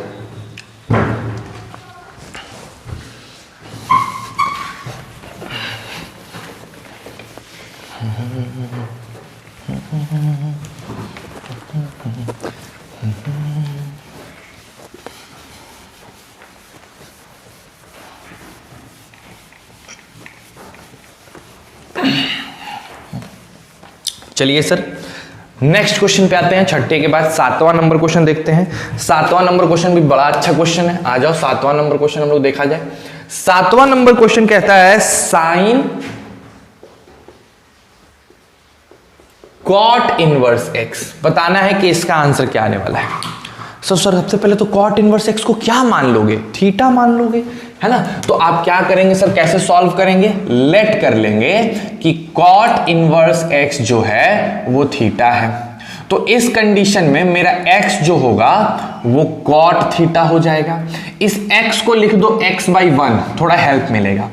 चलिए सर नेक्स्ट क्वेश्चन पे आते हैं। 6ठे के बाद 7वां नंबर क्वेश्चन देखते हैं। 7वां नंबर क्वेश्चन भी बड़ा अच्छा क्वेश्चन है। आ जाओ 7वां नंबर क्वेश्चन हम लोग देखा जाए। 7वां नंबर क्वेश्चन कहता है साइन कॉट इनवर्स एक्स। बताना है कि इसका आंसर क्या आने वाला है। सर सबसे पहले तो कॉट इनवर्स एक्स को क्या मान लोगे, थीटा मान लोगे, है ना। तो आप क्या करेंगे सर, कैसे सॉल्व करेंगे, लेट कर लेंगे कि कॉट इनवर्स एक्स जो है वो थीटा है। तो इस कंडीशन में मेरा x जो होगा वो कॉट थीटा हो जाएगा। इस x को लिख दो x/1, थोड़ा हेल्प मिलेगा।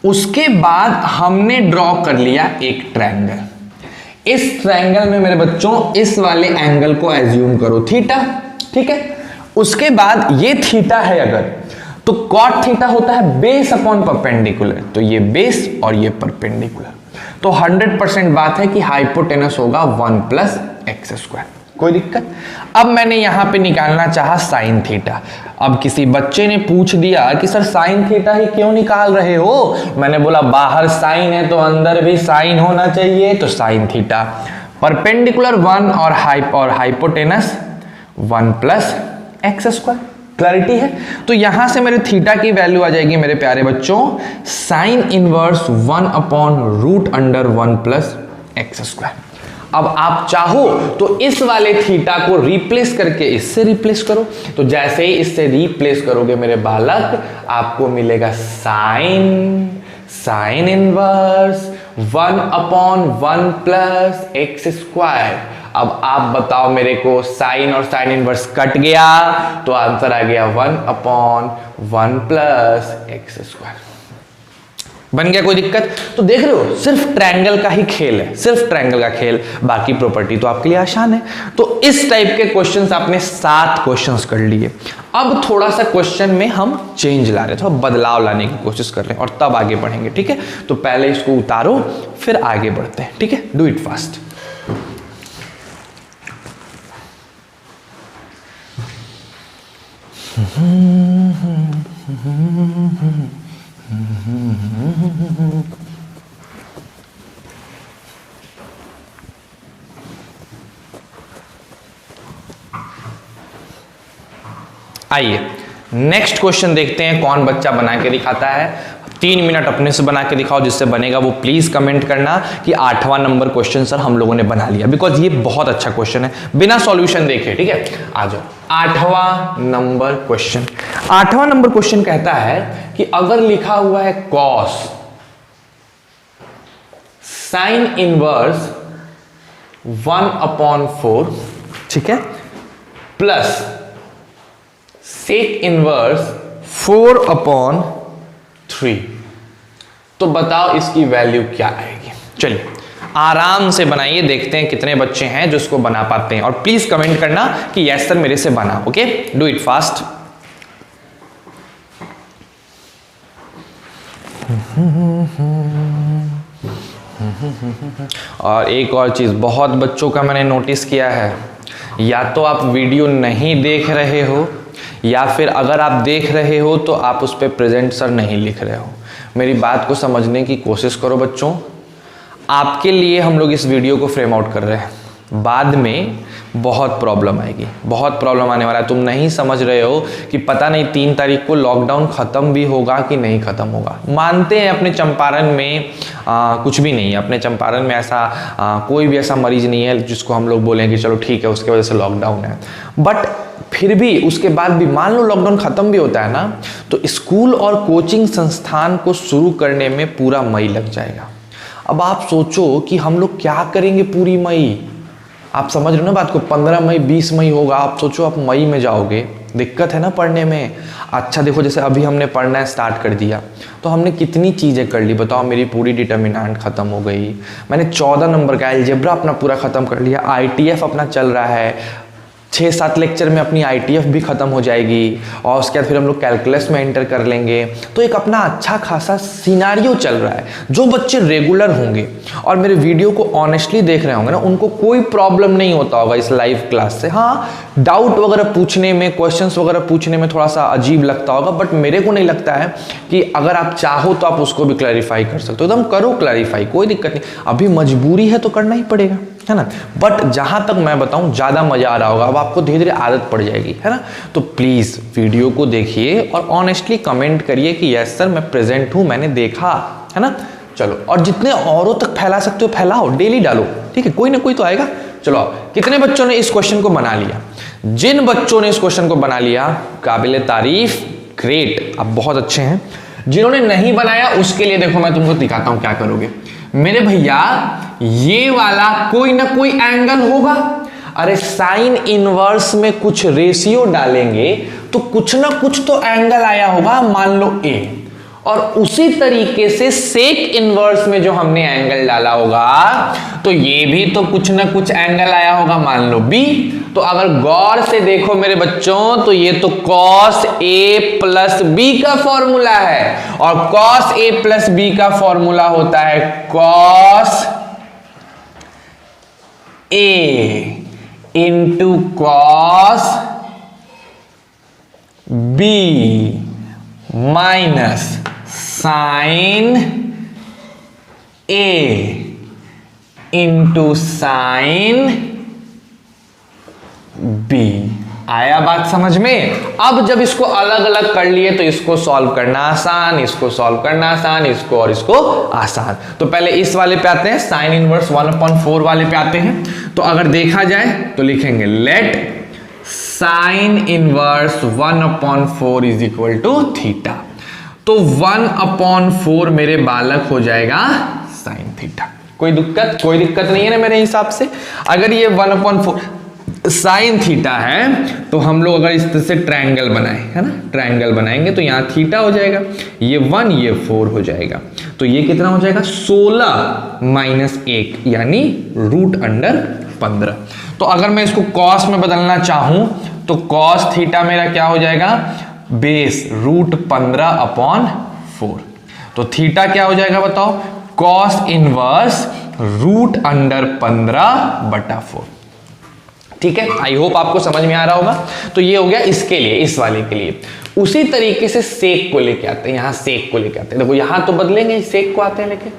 उसके बाद हमने ड्रॉ कर लिया एक ट्रायंगल। इस ट्रायंगल में मेरे बच्चों इस वाले एंगल को एज्यूम करो थीटा, ठीक है। उसके बाद ये थीटा है अगर, तो कॉट थीटा होता है बेस अपॉन परपेंडिकुलर, तो ये बेस और ये परपेंडिकुलर। तो 100% बात है कि हाइपोटेनस होगा 1 + x²। कोई दिक्कत। अब मैंने यहां पे निकालना चाहा साइन थीटा। अब किसी बच्चे ने पूछ दिया कि सर साइन थीटा ही क्यों निकाल रहे हो, मैंने बोला बाहर साइन है तो अंदर भी साइन होना चाहिए, तो साइन थीटा। परपेंडिकुलर 1 और हाइपोटेनस 1 + x²। क्लैरिटी है। तो यहां से मेरे थीटा की वैल्यू आ जाएगी मेरे प्यारे बच्चों साइन इनवर्स 1/√1 + x²। अब आप चाहो तो इस वाले थीटा को रिप्लेस करके इससे रिप्लेस करो। तो जैसे ही इससे रिप्लेस करोगे मेरे बालक, आपको मिलेगा साइन इनवर्स 1/1 + x²। अब आप बताओ मेरे को, साइन और साइन इनवर्स कट गया तो आंसर आ गया 1/1 + x²। बन गया, कोई दिक्कत। तो देख रहे हो सिर्फ ट्रायंगल का ही खेल है, सिर्फ ट्रायंगल का खेल, बाकी प्रॉपर्टी तो आपके लिए आसान है। तो इस टाइप के क्वेश्चंस आपने 7 क्वेश्चंस कर लिए। अब थोड़ा सा क्वेश्चन में हम चेंज ला रहे हैं, थोड़ा बदलाव लाने की कोशिश कर रहे हैं और तब आगे बढ़ेंगे, ठीक है। तो पहले इसको उतारो फिर आगे बढ़ते हैं, ठीक है। Do it fast. आइए नेक्स्ट क्वेश्चन देखते हैं कौन बच्चा बना के दिखाता है। 3 मिनट अपने से बना के दिखाओ, जिससे बनेगा वो प्लीज कमेंट करना कि 8वां नंबर क्वेश्चन सर हम लोगों ने बना लिया, बिकॉज ये बहुत अच्छा क्वेश्चन है बिना सॉल्यूशन देखे, ठीक है। आ जाओ 8वां नंबर क्वेश्चन। 8वां नंबर क्वेश्चन कहता है कि अगर लिखा हुआ है कॉस साइन इनवर्स 1/4, ठीक है, प्लस सेक इनवर्स 4/3, तो बताओ इसकी वैल्यू क्या आएगी। चलिए आराम से बनाइए, देखते हैं कितने बच्चे हैं जो इसको बना पाते हैं, और प्लीज कमेंट करना कि यस सर मेरे से बना। Okay, do it fast. और एक और चीज बहुत बच्चों का मैंने नोटिस किया है, या तो आप वीडियो नहीं देख रहे हो, या फिर अगर आप देख रहे हो तो आप उस पर प्रेजेंट सर नहीं लिख रहे हो। मेरी बात को समझने की कोशिश करो बच्चों, आपके लिए हम लोग इस वीडियो को फ्रेम आउट कर रहे हैं, बाद में बहुत प्रॉब्लम आएगी, बहुत प्रॉब्लम आने वाला है। तुम नहीं समझ रहे हो कि पता नहीं 3 तारीख को लॉकडाउन ख़त्म भी होगा कि नहीं ख़त्म होगा। मानते हैं अपने चंपारण में कुछ भी नहीं है, अपने चंपारण में ऐसा कोई भी ऐसा मरीज नहीं है जिसको हम लोग बोलें कि चलो ठीक है उसके वजह से लॉकडाउन है। बट फिर भी उसके बाद भी मान लो लॉकडाउन ख़त्म भी होता है ना, तो स्कूल और कोचिंग संस्थान को शुरू करने में पूरा मई लग जाएगा। अब आप सोचो कि हम लोग क्या करेंगे पूरी मई, आप समझ रहे हो ना बात को। 15 मई 20 मई होगा, आप सोचो आप मई में जाओगे, दिक्कत है ना पढ़ने में। अच्छा देखो जैसे अभी हमने पढ़ना स्टार्ट कर दिया तो हमने कितनी चीज़ें कर ली बताओ। मेरी पूरी डिटर्मिनेंट ख़त्म हो गई, मैंने 14 नंबर का अलजेब्रा अपना पूरा ख़त्म कर लिया, ITF अपना चल रहा है, 6-7 लेक्चर में अपनी ITF भी ख़त्म हो जाएगी, और उसके बाद फिर हम लोग कैलकुलस में एंटर कर लेंगे। तो एक अपना अच्छा खासा सिनारियो चल रहा है। जो बच्चे रेगुलर होंगे और मेरे वीडियो को ऑनेस्टली देख रहे होंगे ना, उनको कोई प्रॉब्लम नहीं होता होगा इस लाइव क्लास से। हाँ, डाउट वगैरह पूछने में, क्वेश्चंस वगैरह पूछने में थोड़ा सा अजीब लगता होगा, बट मेरे को नहीं लगता है कि अगर आप चाहो तो आप उसको भी क्लैरिफाई कर सकते हो। एकदम करो क्लैरिफाई, कोई दिक्कत नहीं। अभी मजबूरी है तो करना ही पड़ेगा, है ना। बट जहां तक मैं बताऊं ज़्यादा मजा आ रहा होगा, अब आपको धीरे धीरे आदत पड़ जाएगी, है ना। तो प्लीज़ वीडियो को देखिए और ऑनेस्टली कमेंट करिए कि यस सर मैं प्रेजेंट हूं, मैंने देखा, है ना। चलो, और जितने औरों तक फैला सकते हो फैलाओ, डेली डालो, ठीक है, कोई ना कोई तो आएगा। चलो, कितने बच्चों ने इस क्वेश्चन को बना लिया। जिन बच्चों ने इस क्वेश्चन को बना लिया काबिले तारीफ, ग्रेट, आप बहुत अच्छे हैं। जिन्होंने नहीं बनाया उसके लिए देखो मैं तुमको दिखाता हूं क्या करोगे। मेरे भैया ये वाला कोई ना कोई एंगल होगा, अरे साइन इनवर्स में कुछ रेशियो डालेंगे तो कुछ ना कुछ तो एंगल आया होगा, मान लो ए, और उसी तरीके से सेक इनवर्स में जो हमने एंगल डाला होगा तो ये भी तो कुछ ना कुछ एंगल आया होगा, मान लो बी। तो अगर गौर से देखो मेरे बच्चों तो ये तो कॉस ए प्लस बी का फॉर्मूला है, और कॉस ए प्लस बी का फॉर्मूला होता है cos A into cos B minus sine A into sine B. आया बात समझ में? अब जब इसको अलग अलग कर लिए तो इसको सॉल्व करना आसान, इसको सॉल्व करना आसान, इसको और इसको आसान। तो पहले इस वाले पे आते हैं, साइन इनवर्स 1/4 वाले पे आते हैं। तो अगर देखा जाए तो लिखेंगे let sine inverse 1/4 is equal to theta. तो 1/4 मेरे बालक हो जाएगा साइन थीटा। कोई दिक्कत नहीं है ना मेरे हिसाब से। अगर ये 1/4 साइन थीटा है तो हम लोग अगर इस तरह से ट्रायंगल बनाए, है ना, ट्रायंगल बनाएंगे तो यहां थीटा हो जाएगा, ये 1 ये 4 हो जाएगा। तो ये कितना हो जाएगा 16 माइनस 1 यानी √15। तो अगर मैं इसको कॉस में बदलना चाहूं तो कॉस थीटा मेरा क्या हो जाएगा, बेस √15/4। तो थीटा क्या हो जाएगा बताओ, कॉस इनवर्स √15/4। ठीक है, आई होप आपको समझ में आ रहा होगा। तो ये हो गया इसके लिए, इस वाले के लिए। उसी तरीके से सेक को लेके आते हैं, यहां सेक को लेके आते हैं। देखो यहां तो बदलेंगे, सेक को आते हैं लेके।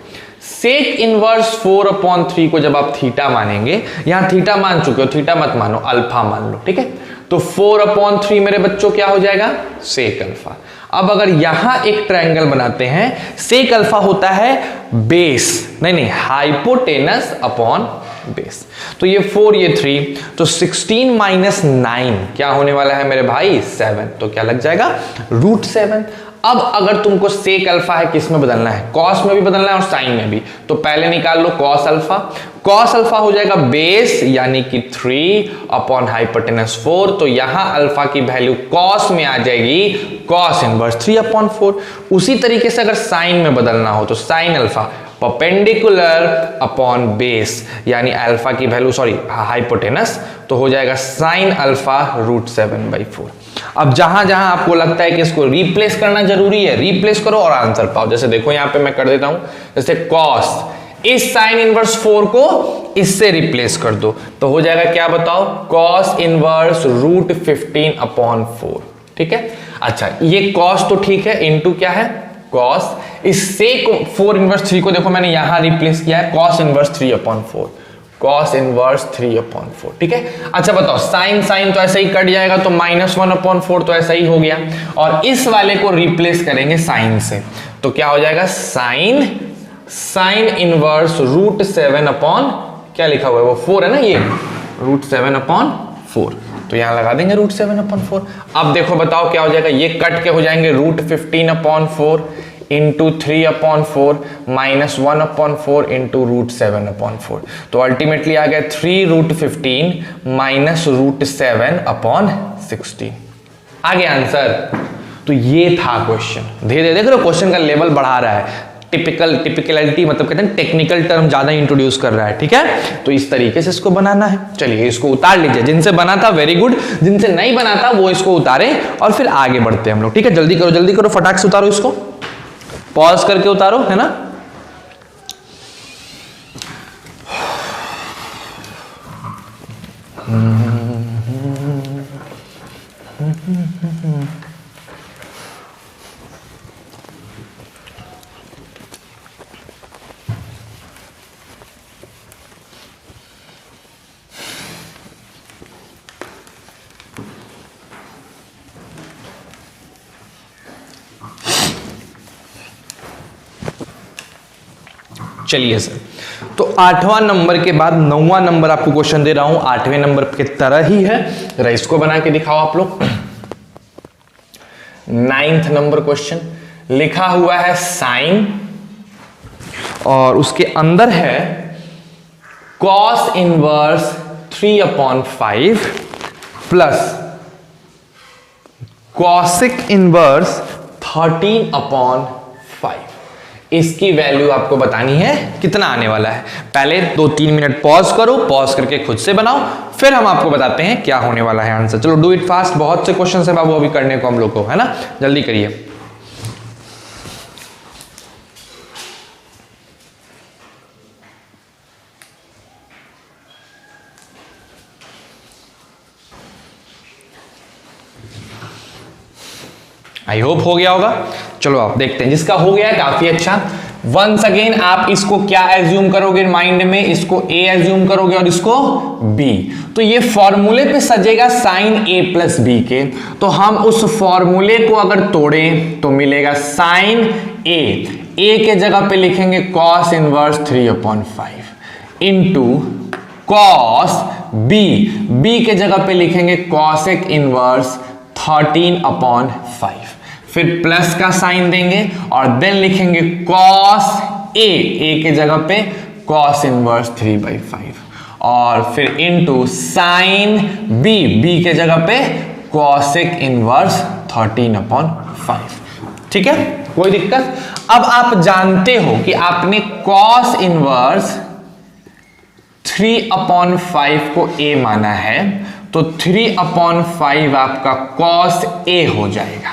सेक इनवर्स 4/3 को जब आप थीटा मानेंगे, यहां थीटा मान चुके हो, थीटा मत मानो, अल्फा मान लो, ठीक है। तो 4/3 मेरे बच्चों क्या हो जाएगा, सेक अल्फा। अब अगर यहां एक ट्रायंगल बनाते हैं, सेक अल्फा होता है बेस, नहीं हाइपोटेनस अपॉन बेस। तो ये 4 ये 3, तो 16 माइनस 9 क्या होने वाला है मेरे भाई, 7। तो क्या लग जाएगा, √7। अब अगर तुमको सेक अल्फा है किस में बदलना है, कॉस में भी बदलना है और साइन में भी, तो पहले निकाल लो कॉस अल्फा। कॉस अल्फा हो जाएगा बेस यानी कि 3 हाइपोटेनस 4। तो यहां अल्फा की वैल्यू कॉस में आ जाएगी कॉस इनवर्स 3/4। उसी तरीके से अगर साइन में बदलना हो तो sine alpha perpendicular upon base यानी अल्फा की वैल्यू हाइपोटेनस, तो हो जाएगा साइन अल्फा √7/4। अब जहां जहां आपको लगता है कि इसको रिप्लेस करना जरूरी है, रिप्लेस करो और आंसर पाओ। जैसे देखो यहां पे मैं कर देता हूं, जैसे कॉस, इस साइन इनवर्स 4 को इससे रिप्लेस कर दो तो हो जाएगा क्या बताओ, कॉस इनवर्स √15/4। ठीक है, अच्छा ये कॉस तो ठीक है, इनटू क्या है कॉस, इससे 4 इनवर्स 3 को देखो मैंने यहां रिप्लेस किया है, कॉस इनवर्स 3/4, कॉस इनवर्स 3/4। ठीक है, अच्छा बताओ साइन साइन तो ऐसे ही कट जाएगा तो -1/4 तो ऐसा ही हो गया, और इस वाले को रिप्लेस करेंगे साइन से तो क्या हो जाएगा साइन इनवर्स √7 क्या लिखा हुआ है वो 4 है ना, ये √7/4 तो यहां लगा देंगे √7/4। अब देखो बताओ क्या हो जाएगा, ये कट के हो जाएंगे √15/4 इंटू 3/4 -1/4 इंटू √7/4। तो अल्टीमेटली आ गया 3√15 -√7/16। आ गया आंसर। तो ये था क्वेश्चन। धीरे धीरे देख रहे हो क्वेश्चन का लेवल बढ़ा रहा है, टिपिकलिटी मतलब कहते हैं टेक्निकल टर्म ज्यादा इंट्रोड्यूस कर रहा है। ठीक है, तो इस तरीके से इसको बनाना है। चलिए इसको उतार लीजिए, जिनसे बना था वेरी गुड, जिनसे नहीं बना था वो इसको उतारे और फिर आगे बढ़ते हैं हम लोग। ठीक है, जल्दी करो फटाक से उतारो इसको, पॉज करके उतारो, है ना। चलिए सर, तो 8वां नंबर के बाद 9वां नंबर आपको क्वेश्चन दे रहा हूं, 8वें नंबर की तरह ही है, जरा इसको बना के दिखाओ आप लोग। 9th नंबर क्वेश्चन लिखा हुआ है साइन और उसके अंदर है cos inverse 3/5 plus cosec inverse 13/5। इसकी वैल्यू आपको बतानी है कितना आने वाला है। पहले 2-3 मिनट पॉज करो, पॉज करके खुद से बनाओ, फिर हम आपको बताते हैं क्या होने वाला है आंसर। चलो डू इट फास्ट, बहुत से क्वेश्चन है बाबू अभी करने को हम लोग को, है ना, जल्दी करिए। आई होप हो गया होगा। चलो आप देखते हैं, जिसका हो गया है काफी अच्छा। वंस अगेन आप इसको क्या एज्यूम करोगे माइंड में, इसको a एज्यूम करोगे और इसको b, तो ये फॉर्मूले पे सजेगा साइन a प्लस बी के। तो हम उस फॉर्मूले को अगर तोड़ें तो मिलेगा साइन a के जगह पे लिखेंगे cos inverse 3/5 into cos b के जगह पे लिखेंगे cosec इनवर्स 13/5, फिर प्लस का साइन देंगे और देन लिखेंगे cos a के जगह पे cos इनवर्स 3/5 और फिर इनटू साइन b के जगह पे cosec इनवर्स 13/5। ठीक है, कोई दिक्कत? अब आप जानते हो कि आपने cos इनवर्स 3/5 को a माना है, तो 3/5 आपका cos a हो जाएगा।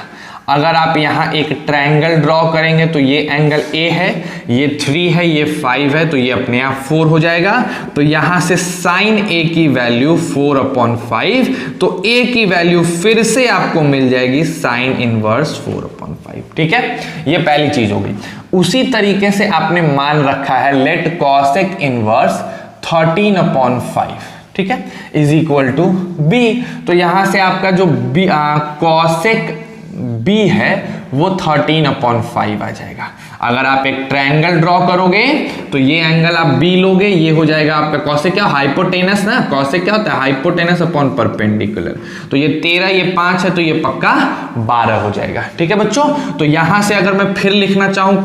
अगर आप यहां एक ट्रायंगल ड्रॉ करेंगे तो ये एंगल a है, ये 3 है, ये 5 है, तो ये अपने आप 4 हो जाएगा। तो यहां से साइन a की वैल्यू 4/5, तो a की वैल्यू फिर से आपको मिल जाएगी साइन इनवर्स 4/5। ठीक है, ये पहली चीज हो गई। उसी तरीके से आपने मान रखा है लेट cosec इनवर्स 13/5, ठीक है, इज इक्वल टू b। तो यहां से आपका जो cosec b है वो 13/5 आ जाएगा। अगर आप एक ट्रायंगल ड्रॉ करोगे तो ये एंगल आप b लोगे, ये हो जाएगा आपका cosec, क्या हाइपोटेनस ना, cosec क्या होता है, हाइपोटेनस अपॉन परपेंडिकुलर। तो ये 13, ये 5 है, तो ये पक्का 12 हो जाएगा। ठीक है बच्चों, तो यहां से अगर मैं फिर लिखना चाहूं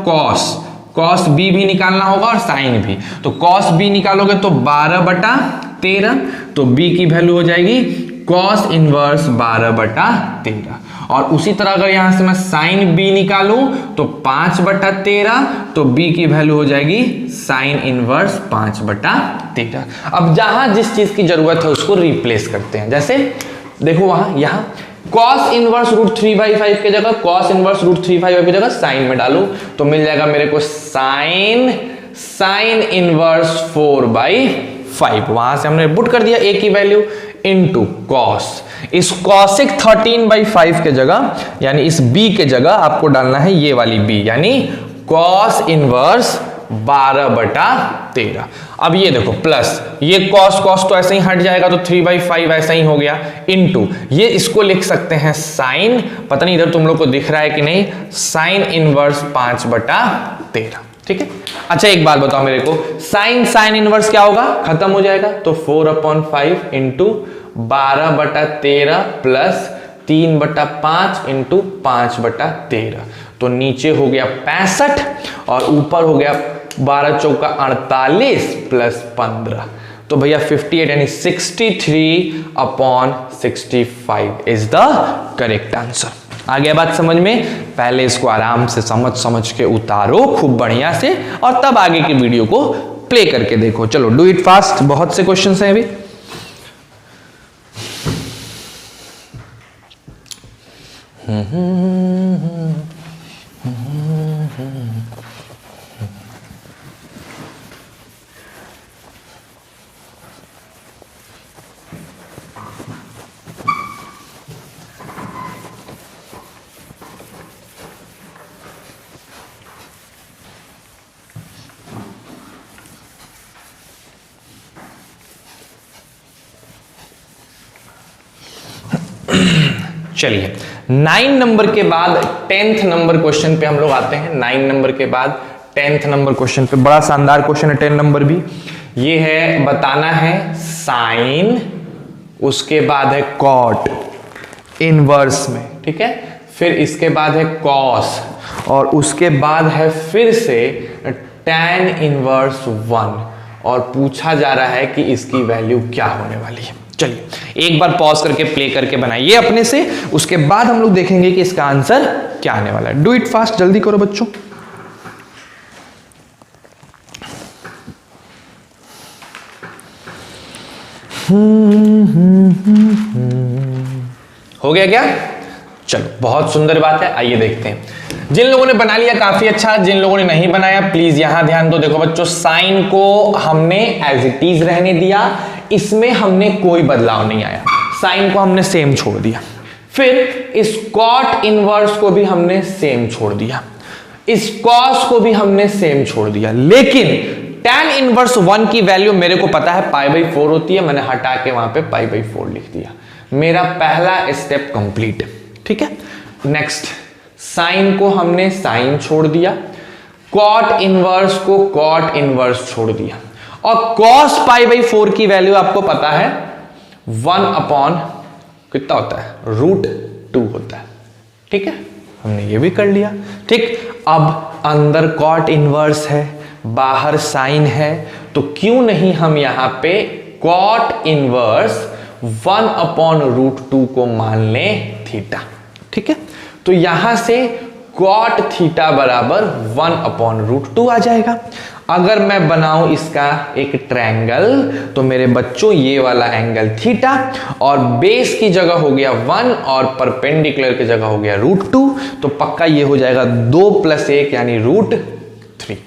cos b भी निकालना होगा और साइन भी, तो cos b निकालोगे तो 12/13, तो b की वैल्यू हो जाएगी cos इनवर्स 12/13। और उसी तरह अगर यहां से मैं साइन b निकालूं तो 5/13, तो b की वैल्यू हो जाएगी साइन इनवर्स 5/13। अब जहां जिस चीज की जरूरत है उसको रिप्लेस करते हैं। जैसे देखो वहां यहां cos इनवर्स √3/5 की जगह cos इनवर्स √3/5 की जगह साइन में डालूं तो मिल जाएगा मेरे को साइन इनवर्स 4/5। वहां से हमने पुट कर दिया a की वैल्यू इनटू cos, इस cosec 13/5 के जगह यानी इस b के जगह आपको डालना है ये वाली b, यानी cos इनवर्स 12/13। अब ये देखो प्लस ये cos तो ऐसे ही हट जाएगा, तो 3/5 ऐसा ही हो गया, इनटू ये इसको लिख सकते हैं साइन, पता नहीं इधर तुम लोग को दिख रहा है कि नहीं, साइन इनवर्स 5/13। ठीक है, अच्छा एक बात बताओ मेरे को, साइन इनवर्स क्या होगा, खत्म हो जाएगा, तो 4/5 इंटू 12/13 प्लस 3/5 इंटू 5/13, तो नीचे हो गया 65 और ऊपर हो गया 12 चौका 48 प्लस 15, तो भैया 58 यानी 63/65 इज द करेक्ट आंसर। आ गया बात समझ में? पहले इसको आराम से समझ के उतारो खूब बढ़िया से और तब आगे की वीडियो को प्ले करके देखो। चलो डू इट फास्ट, बहुत से क्वेश्चंस हैं अभी। चलिए 9 नंबर के बाद 10th नंबर क्वेश्चन पे हम लोग आते हैं। 9 नंबर के बाद 10th नंबर क्वेश्चन पे, बड़ा शानदार क्वेश्चन है 10 नंबर भी। ये है बताना है साइन, उसके बाद है कॉट इनवर्स में, ठीक है, फिर इसके बाद है कॉस, और उसके बाद है फिर से tan इनवर्स 1, और पूछा जा रहा है कि इसकी वैल्यू क्या होने वाली है। चलिए एक बार पॉज करके प्ले करके बनाइए अपने से, उसके बाद हम लोग देखेंगे कि इसका आंसर क्या आने वाला है। डू इट फास्ट, जल्दी करो बच्चों। हो गया क्या? चलो बहुत सुंदर बात है, आइए देखते हैं। जिन लोगों ने बना लिया काफी अच्छा, जिन लोगों ने नहीं बनाया प्लीज यहां ध्यान दो। देखो बच्चों, साइन को हमने एज इट इज रहने दिया, इसमें हमने कोई बदलाव नहीं आया, साइन को हमने सेम छोड़ दिया। फिर इस कॉट इनवर्स को भी हमने सेम छोड़ दिया, इस कॉस को भी हमने सेम छोड़ दिया, लेकिन tan इनवर्स 1 की वैल्यू मेरे को पता है π/4 होती है, मैंने हटा के वहां पे π/4 लिख दिया। मेरा पहला स्टेप कंप्लीट, ठीक है। नेक्स्ट, साइन को हमने साइन छोड़ दिया, कॉट इनवर्स को कॉट इनवर्स छोड़ दिया, और cos π/4 की वैल्यू आपको पता है 1 कितना होता है, √2 होता है, ठीक है, हमने ये भी कर लिया। ठीक, अब अंदर कॉट इनवर्स है, बाहर साइन है, तो क्यों नहीं हम यहां पे कॉट इनवर्स 1/√2 को मान लें थीटा, ठीक है। तो यहां से कॉट थीटा बराबर 1/√2 आ जाएगा। अगर मैं बनाऊं इसका एक ट्रायंगल, तो मेरे बच्चों ये वाला एंगल थीटा, और बेस की जगह हो गया 1 और परपेंडिकुलर की जगह हो गया √2, तो पक्का ये हो जाएगा 2 + 1 यानी √3,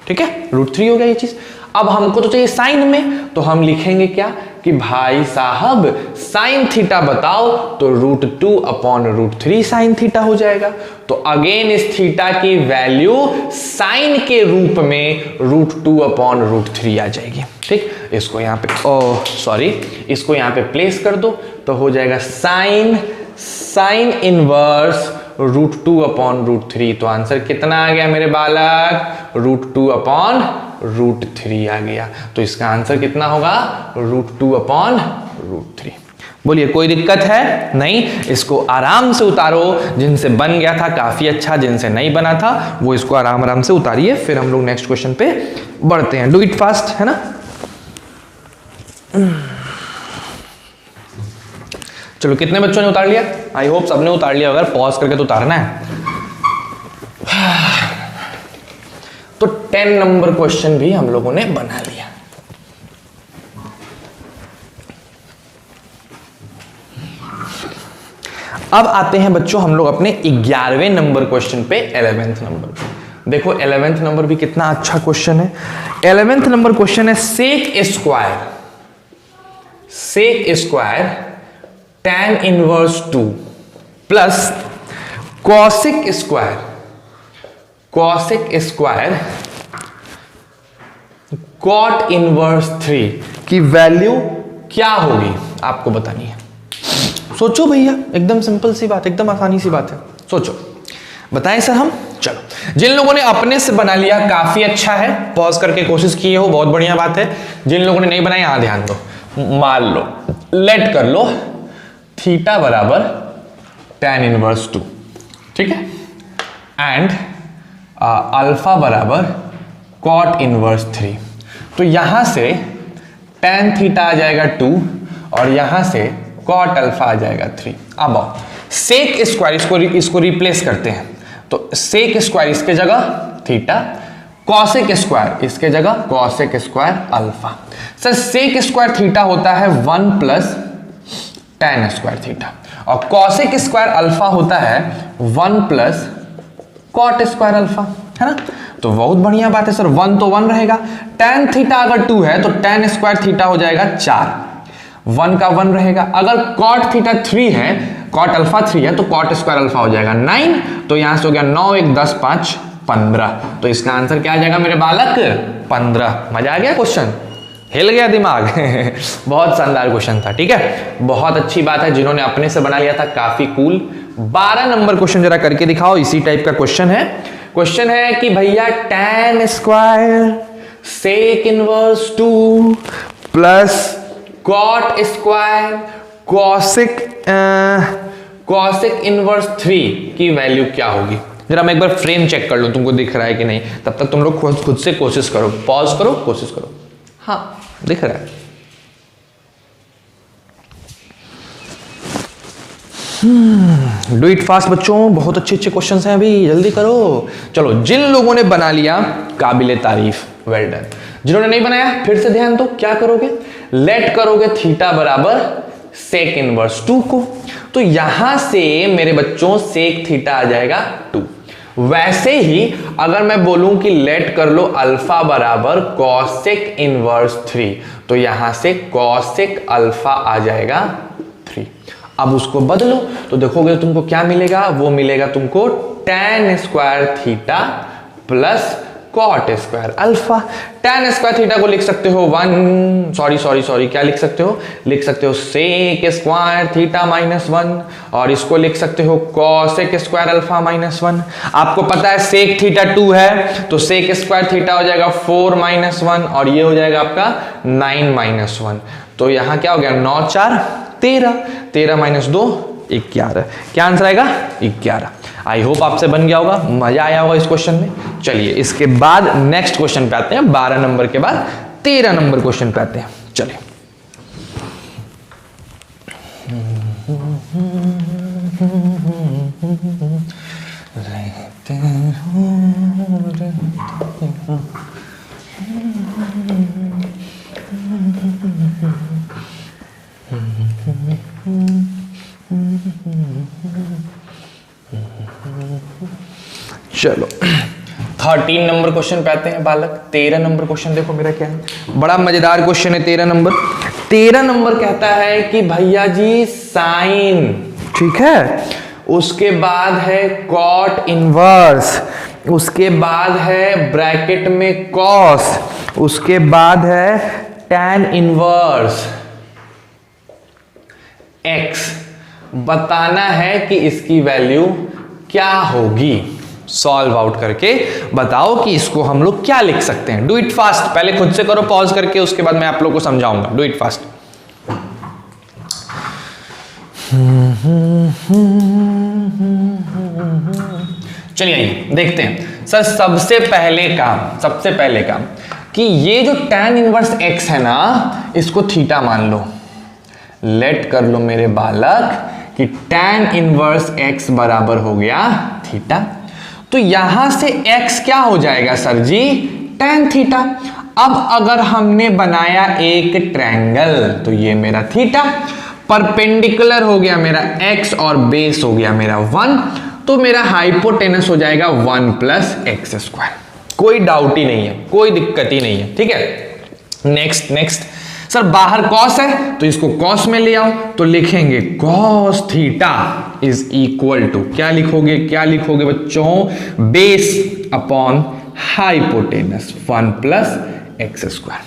ठीक है, √3 हो गया ये चीज। अब हमको तो चाहिए साइन में, तो हम लिखेंगे क्या कि भाई साहब साइन थीटा बताओ, तो √2/√3 साइन थीटा हो जाएगा। तो अगेन इस थीटा की वैल्यू साइन के रूप में √2/√3 आ जाएगी, ठीक। इसको यहां पे इसको यहां पे प्लेस कर दो, तो हो जाएगा साइन इनवर्स √2/√3। तो आंसर कितना आ गया मेरे बालक, √2/√3 आ गया। तो इसका आंसर कितना होगा, √2/√3। बोलिए कोई दिक्कत है? नहीं। इसको आराम से उतारो, जिनसे बन गया था काफी अच्छा, जिनसे नहीं बना था वो इसको आराम आराम से उतारिए, फिर हम लोग नेक्स्ट क्वेश्चन पे बढ़ते हैं। डू इट फास्ट, है ना। चलो कितने बच्चों ने उतार लिया? आई होप सबने उतार लिया, अगर पॉज करके तो उतारना है। तो 10 नंबर क्वेश्चन भी हम लोगों ने बना लिया। अब आते हैं बच्चों हम लोग अपने 11वें नंबर क्वेश्चन पे, 11th नंबर पे। देखो 11th नंबर भी कितना अच्छा क्वेश्चन है। 11th नंबर क्वेश्चन है sec square tan inverse 2 plus cosec square cot inverse 3 की वैल्यू क्या होगी आपको बतानी है। सोचो भैया, एकदम सिंपल सी बात, एकदम आसानी सी बात है, सोचो, बताएं सर हम। चलो जिन लोगों ने अपने से बना लिया काफी अच्छा है, पॉज करके कोशिश किए हो बहुत बढ़िया बात है। जिन लोगों ने नहीं बनाया यहां ध्यान दो, मान लो लेट कर लो थीटा बराबर tan इनवर्स 2, ठीक है, एंड अल्फा बराबर कॉट इनवर्स 3। तो यहां से tan थीटा आ जाएगा 2 और यहां से कॉट अल्फा आ जाएगा 3। अब आओ सेक स्क्वायर, इसको रिप्लेस करते हैं, तो सेक स्क्वायर इसके जगह थीटा, कॉसेक स्क्वायर इसके जगह cosec square alpha. Sir sec square theta होता है 1 + tan स्क्वायर थीटा, और कॉसेक स्क्वायर अल्फा होता है 1 + कॉट स्क्वायर अल्फा, है ना। तो बहुत बढ़िया बात है सर, 1 तो 1 रहेगा, tan थीटा अगर 2 है तो tan स्क्वायर थीटा हो जाएगा 4, 1 का 1 रहेगा। अगर कॉट थीटा 3 है, कॉट अल्फा 3 है, तो कॉट स्क्वायर अल्फा हो जाएगा 9, तो यहां से हो गया 9 1 10 5 15। तो इसका आंसर क्या आ जाएगा मेरे बालक, 15। मजा आ गया, क्वेश्चन हिल गया दिमाग। बहुत शानदार क्वेश्चन था, ठीक है, बहुत अच्छी बात है। जिन्होंने अपने से बना लिया था काफी कूल। 12 नंबर क्वेश्चन जरा करके दिखाओ, इसी टाइप का क्वेश्चन है। क्वेश्चन है कि भैया tan square sec inverse 2 plus cot square cosec inverse 3 की वैल्यू क्या होगी। जरा मैं एक बार फ्रेम चेक कर लूं तुमको दिख रहा है कि नहीं, तब तक तुम लोग खुद से कोशिश करो, पॉज करो, कोशिश करो। हाँ दिख रहा है। डू इट फास्ट बच्चों, बहुत अच्छे अच्छे क्वेश्चन हैं अभी, जल्दी करो। चलो जिन लोगों ने बना लिया काबिले तारीफ, वेल डन। जिन्होंने नहीं बनाया फिर से ध्यान दो, क्या करोगे, लेट करोगे थीटा बराबर सेक इनवर्स 2 को, तो यहां से मेरे बच्चों सेक थीटा आ जाएगा 2। वैसे ही अगर मैं बोलूं कि लेट कर लो अल्फा बराबर कॉसेक इनवर्स 3, तो यहां से कॉसेक अल्फा आ जाएगा 3। अब उसको बदलो तो देखोगे तुमको क्या मिलेगा, वो मिलेगा तुमको tan square theta plus cot square alpha. tan square theta को लिख सकते हो क्या लिख सकते हो, लिख सकते हो सेक स्क्वायर थीटा -1, और इसको लिख सकते हो कॉसेक स्क्वायर अल्फा -1। आपको पता है सेक थीटा 2 है, तो सेक स्क्वायर थीटा हो जाएगा 4 -1, और ये हो जाएगा आपका 9 -1। तो यहां क्या हो गया, 9 4 13, 13 - 2 11। क्या आंसर आएगा, 11। आई होप आपसे बन गया होगा, मजा आया होगा इस क्वेश्चन में। चलिए इसके बाद नेक्स्ट क्वेश्चन पे आते हैं, 12 नंबर के बाद 13 नंबर क्वेश्चन पे आते हैं। चलिए चलो 13 नंबर क्वेश्चन पे आते हैं बालक। 13 नंबर क्वेश्चन देखो मेरा क्या है, बड़ा मजेदार क्वेश्चन है 13 नंबर। 13 नंबर कहता है कि भैया जी साइन, ठीक है, उसके बाद है कॉट इनवर्स, उसके बाद है ब्रैकेट में कॉस, उसके बाद है टैन इनवर्स x। बताना है कि इसकी वैल्यू क्या होगी। सॉल्व आउट करके बताओ कि इसको हम लोग क्या लिख सकते हैं। डू इट फास्ट, पहले खुद से करो पॉज करके, उसके बाद मैं आप लोग को समझाऊंगा। Do it fast. चलिए आइए देखते हैं। सर सबसे पहले काम कि ये जो tan इनवर्स x है ना, इसको थीटा मान लो। लेट कर लो मेरे बालक कि tan इनवर्स x बराबर हो गया थीटा, तो यहां से x क्या हो जाएगा सर जी, tan थीटा। अब अगर हमने बनाया एक ट्रायंगल, तो ये मेरा थीटा, परपेंडिकुलर हो गया मेरा x और बेस हो गया मेरा 1, तो मेरा हाइपोटेनस हो जाएगा 1 प्लस एक्स स्क्वायर। कोई डाउट ही नहीं है, कोई दिक्कत ही नहीं है, ठीक है। नेक्स्ट सर बाहर कॉस है तो इसको कॉस में ले आओ, तो लिखेंगे cos theta is equal to, क्या लिखोगे बच्चों, base upon hypotenuse 1 plus x square.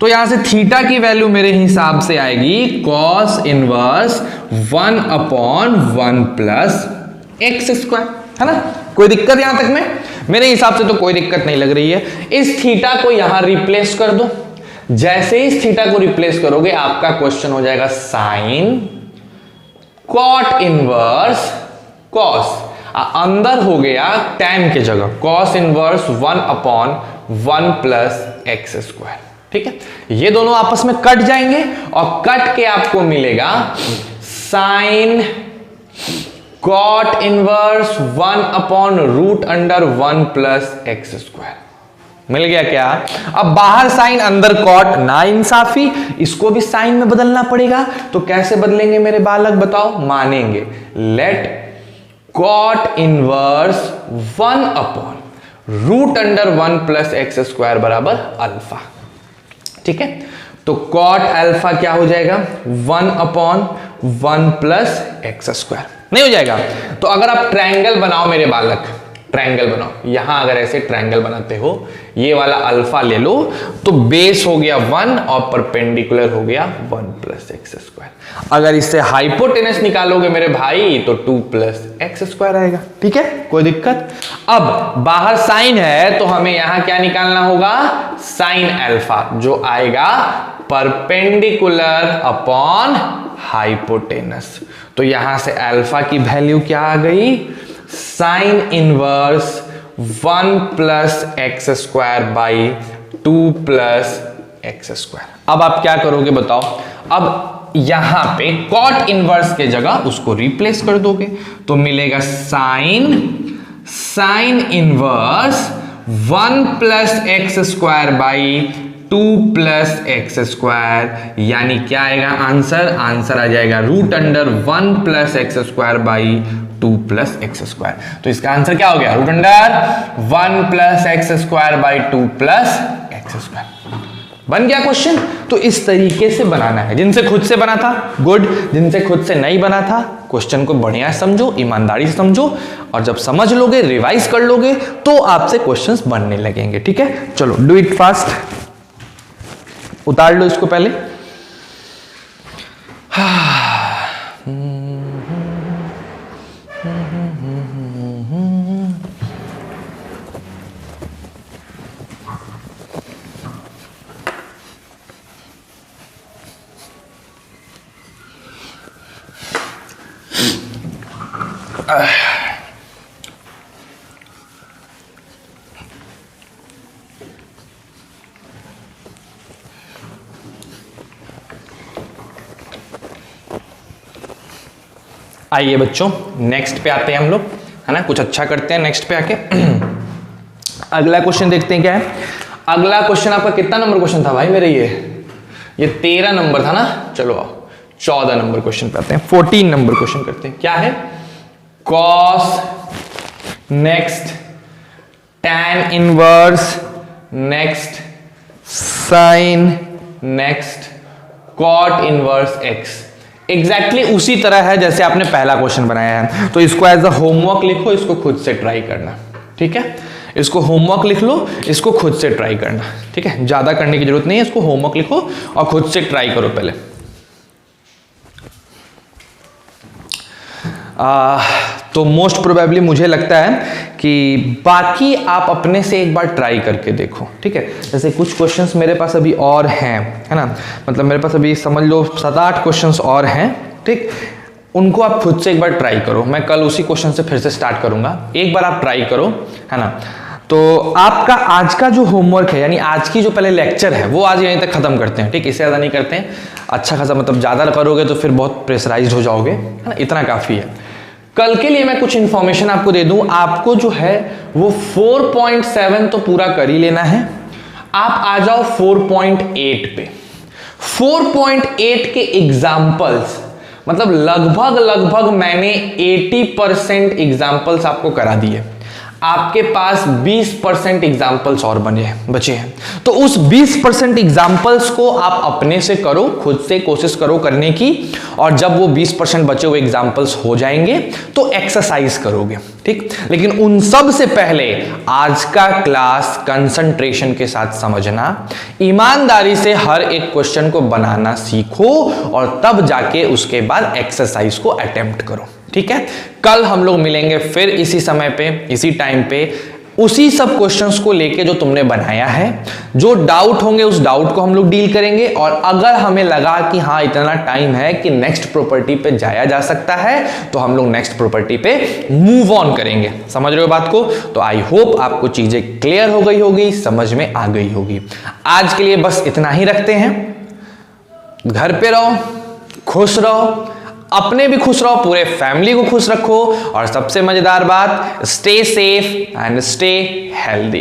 तो यहां से थीटा की वैल्यू मेरे हिसाब से आएगी cos inverse 1 upon 1 plus x square, है ना। कोई दिक्कत यहां तक में, मेरे हिसाब से तो कोई दिक्कत नहीं लग रही है। इस थीटा को यहां रिप्लेस कर दो। जैसे इस थीटा को रिप्लेस करोगे आपका क्वेश्चन हो जाएगा साइन कॉट इनवर्स कॉस, अंदर हो गया tan के जगह cos inverse 1 upon 1 plus x square, ठीक है। ये दोनों आपस में कट जाएंगे और कट के आपको मिलेगा sine cot inverse 1 upon root under 1 plus x square. मिल गया क्या। अब बाहर साइन अंदर कॉट, ना इंसाफी, इसको भी साइन में बदलना पड़ेगा। तो कैसे बदलेंगे मेरे बालक बताओ, मानेंगे let cot inverse 1 upon root under 1 plus x square बराबर अल्फा, ठीक है। तो कॉट अल्फा क्या हो जाएगा 1 अपॉन 1 प्लस एक्स स्क्वायर, नहीं हो जाएगा। तो अगर आप ट्रायंगल बनाओ मेरे बालक, ट्रायंगल बनाओ। यहां अगर ऐसे ट्रायंगल बनाते हो, ये वाला अल्फा ले लो तो बेस हो गया 1 और परपेंडिकुलर हो गया 1 + x²। अगर इससे हाइपोटेनस निकालोगे मेरे भाई तो 2 + x² आएगा। ठीक है, कोई दिक्कत? अब बाहर साइन है तो हमें यहां क्या निकालना होगा, साइन अल्फा, जो आएगा परपेंडिकुलर अपॉन हाइपोटेनस। तो यहां से अल्फा की वैल्यू क्या आ गई, साइन इनवर्स 1 + x² / 2 + x²। अब आप क्या करोगे बताओ, अब यहां पे कॉट इनवर्स के जगह उसको रिप्लेस कर दोगे तो मिलेगा साइन इनवर्स 1 + x² / 2 + x², यानी क्या आएगा आंसर आ जाएगा √1 + x² / 2 + x²। तो इसका आंसर क्या हो गया, √1 + x² / 2 + x²। बन गया क्वेश्चन। तो इस तरीके से बनाना है। जिनसे खुद से बना था गुड, जिनसे खुद से नहीं बना था क्वेश्चन को बढ़िया समझो, ईमानदारी से समझो, और जब समझ लोगे, रिवाइज कर लोगे तो आपसे क्वेश्चंस बनने लगेंगे। ठीक है, चलो डू इट फास्ट। उतार लो इसको पहले। आइए बच्चों, नेक्स्ट पे आते हैं हम लोग, है ना, कुछ अच्छा करते हैं नेक्स्ट पे आके। अगला क्वेश्चन देखते हैं क्या है। अगला क्वेश्चन आपका कितना नंबर क्वेश्चन था भाई मेरे, ये 13 नंबर था ना। चलो आओ 14 नंबर क्वेश्चन पे आते हैं, 14 नंबर क्वेश्चन करते हैं। क्या है, cos next tan inverse next sine next cot inverse x। Exactly उसी तरह है जैसे आपने पहला क्वेश्चन बनाया है। तो इसको एज अ होमवर्क लिखो, इसको खुद से ट्राई करना। ठीक है, इसको होमवर्क लिख लो, इसको खुद से ट्राई करना। ठीक है, ज्यादा करने की जरूरत नहीं है, इसको होमवर्क लिखो और खुद से ट्राई करो पहले। तो मोस्ट प्रोबेबली मुझे लगता है कि बाकी आप अपने से एक बार ट्राई करके देखो। ठीक है, जैसे कुछ क्वेश्चंस मेरे पास अभी और हैं, है ना, मतलब मेरे पास अभी समझ लो 7-8 क्वेश्चंस और हैं। ठीक, उनको आप खुद से एक बार ट्राई करो। मैं कल उसी क्वेश्चन से फिर से स्टार्ट करूंगा, एक बार आप ट्राई करो, है ना। तो आपका आज का जो होमवर्क है, यानी आज की जो पहले लेक्चर है, वो आज यहीं तक खत्म करते हैं। ठीक, इससे ज़्यादा नहीं करते हैं। अच्छा खासा, मतलब ज़्यादा करोगे तो फिर बहुत प्रेशराइज्ड हो जाओगे, है ना, इतना काफ़ी है। कल के लिए मैं कुछ इंफॉर्मेशन आपको दे दूं, आपको जो है वो 4.7 तो पूरा कर ही लेना है। आप आ जाओ 4.8 पे। 4.8 के एग्जाम्पल्स, मतलब लगभग मैंने 80% एग्जाम्पल्स आपको करा दिए। आपके पास 20% एग्जाम्पल्स और बचे हैं। तो उस 20% एग्जाम्पल्स को आप अपने से करो, खुद से कोशिश करो करने की, और जब वो 20% बचे हुए एग्जाम्पल्स हो जाएंगे तो एक्सरसाइज करोगे। ठीक, लेकिन उन सब से पहले आज का क्लास कंसंट्रेशन के साथ समझना, ईमानदारी से हर एक क्वेश्चन को बनाना सीखो और तब जाके उसके बाद एक्सरसाइज को अटेम्प्ट करो। ठीक है, कल हम लोग मिलेंगे फिर इसी समय पे, इसी टाइम पे, उसी सब क्वेश्चंस को लेके जो तुमने बनाया है। जो डाउट होंगे उस डाउट को हम लोग डील करेंगे, और अगर हमें लगा कि हाँ इतना टाइम है कि नेक्स्ट प्रॉपर्टी पे जाया जा सकता है तो हम लोग नेक्स्ट प्रॉपर्टी पे मूव ऑन करेंगे। समझ रहे हो बात को? तो आई होप आपको चीजें क्लियर हो गई होगी, समझ में आ गई होगी। आज के लिए बस इतना ही रखते हैं। घर पे रहो, खुश रहो, अपने भी खुश रहो, पूरे फैमिली को खुश रखो, और सबसे मजेदार बात, stay safe and stay healthy.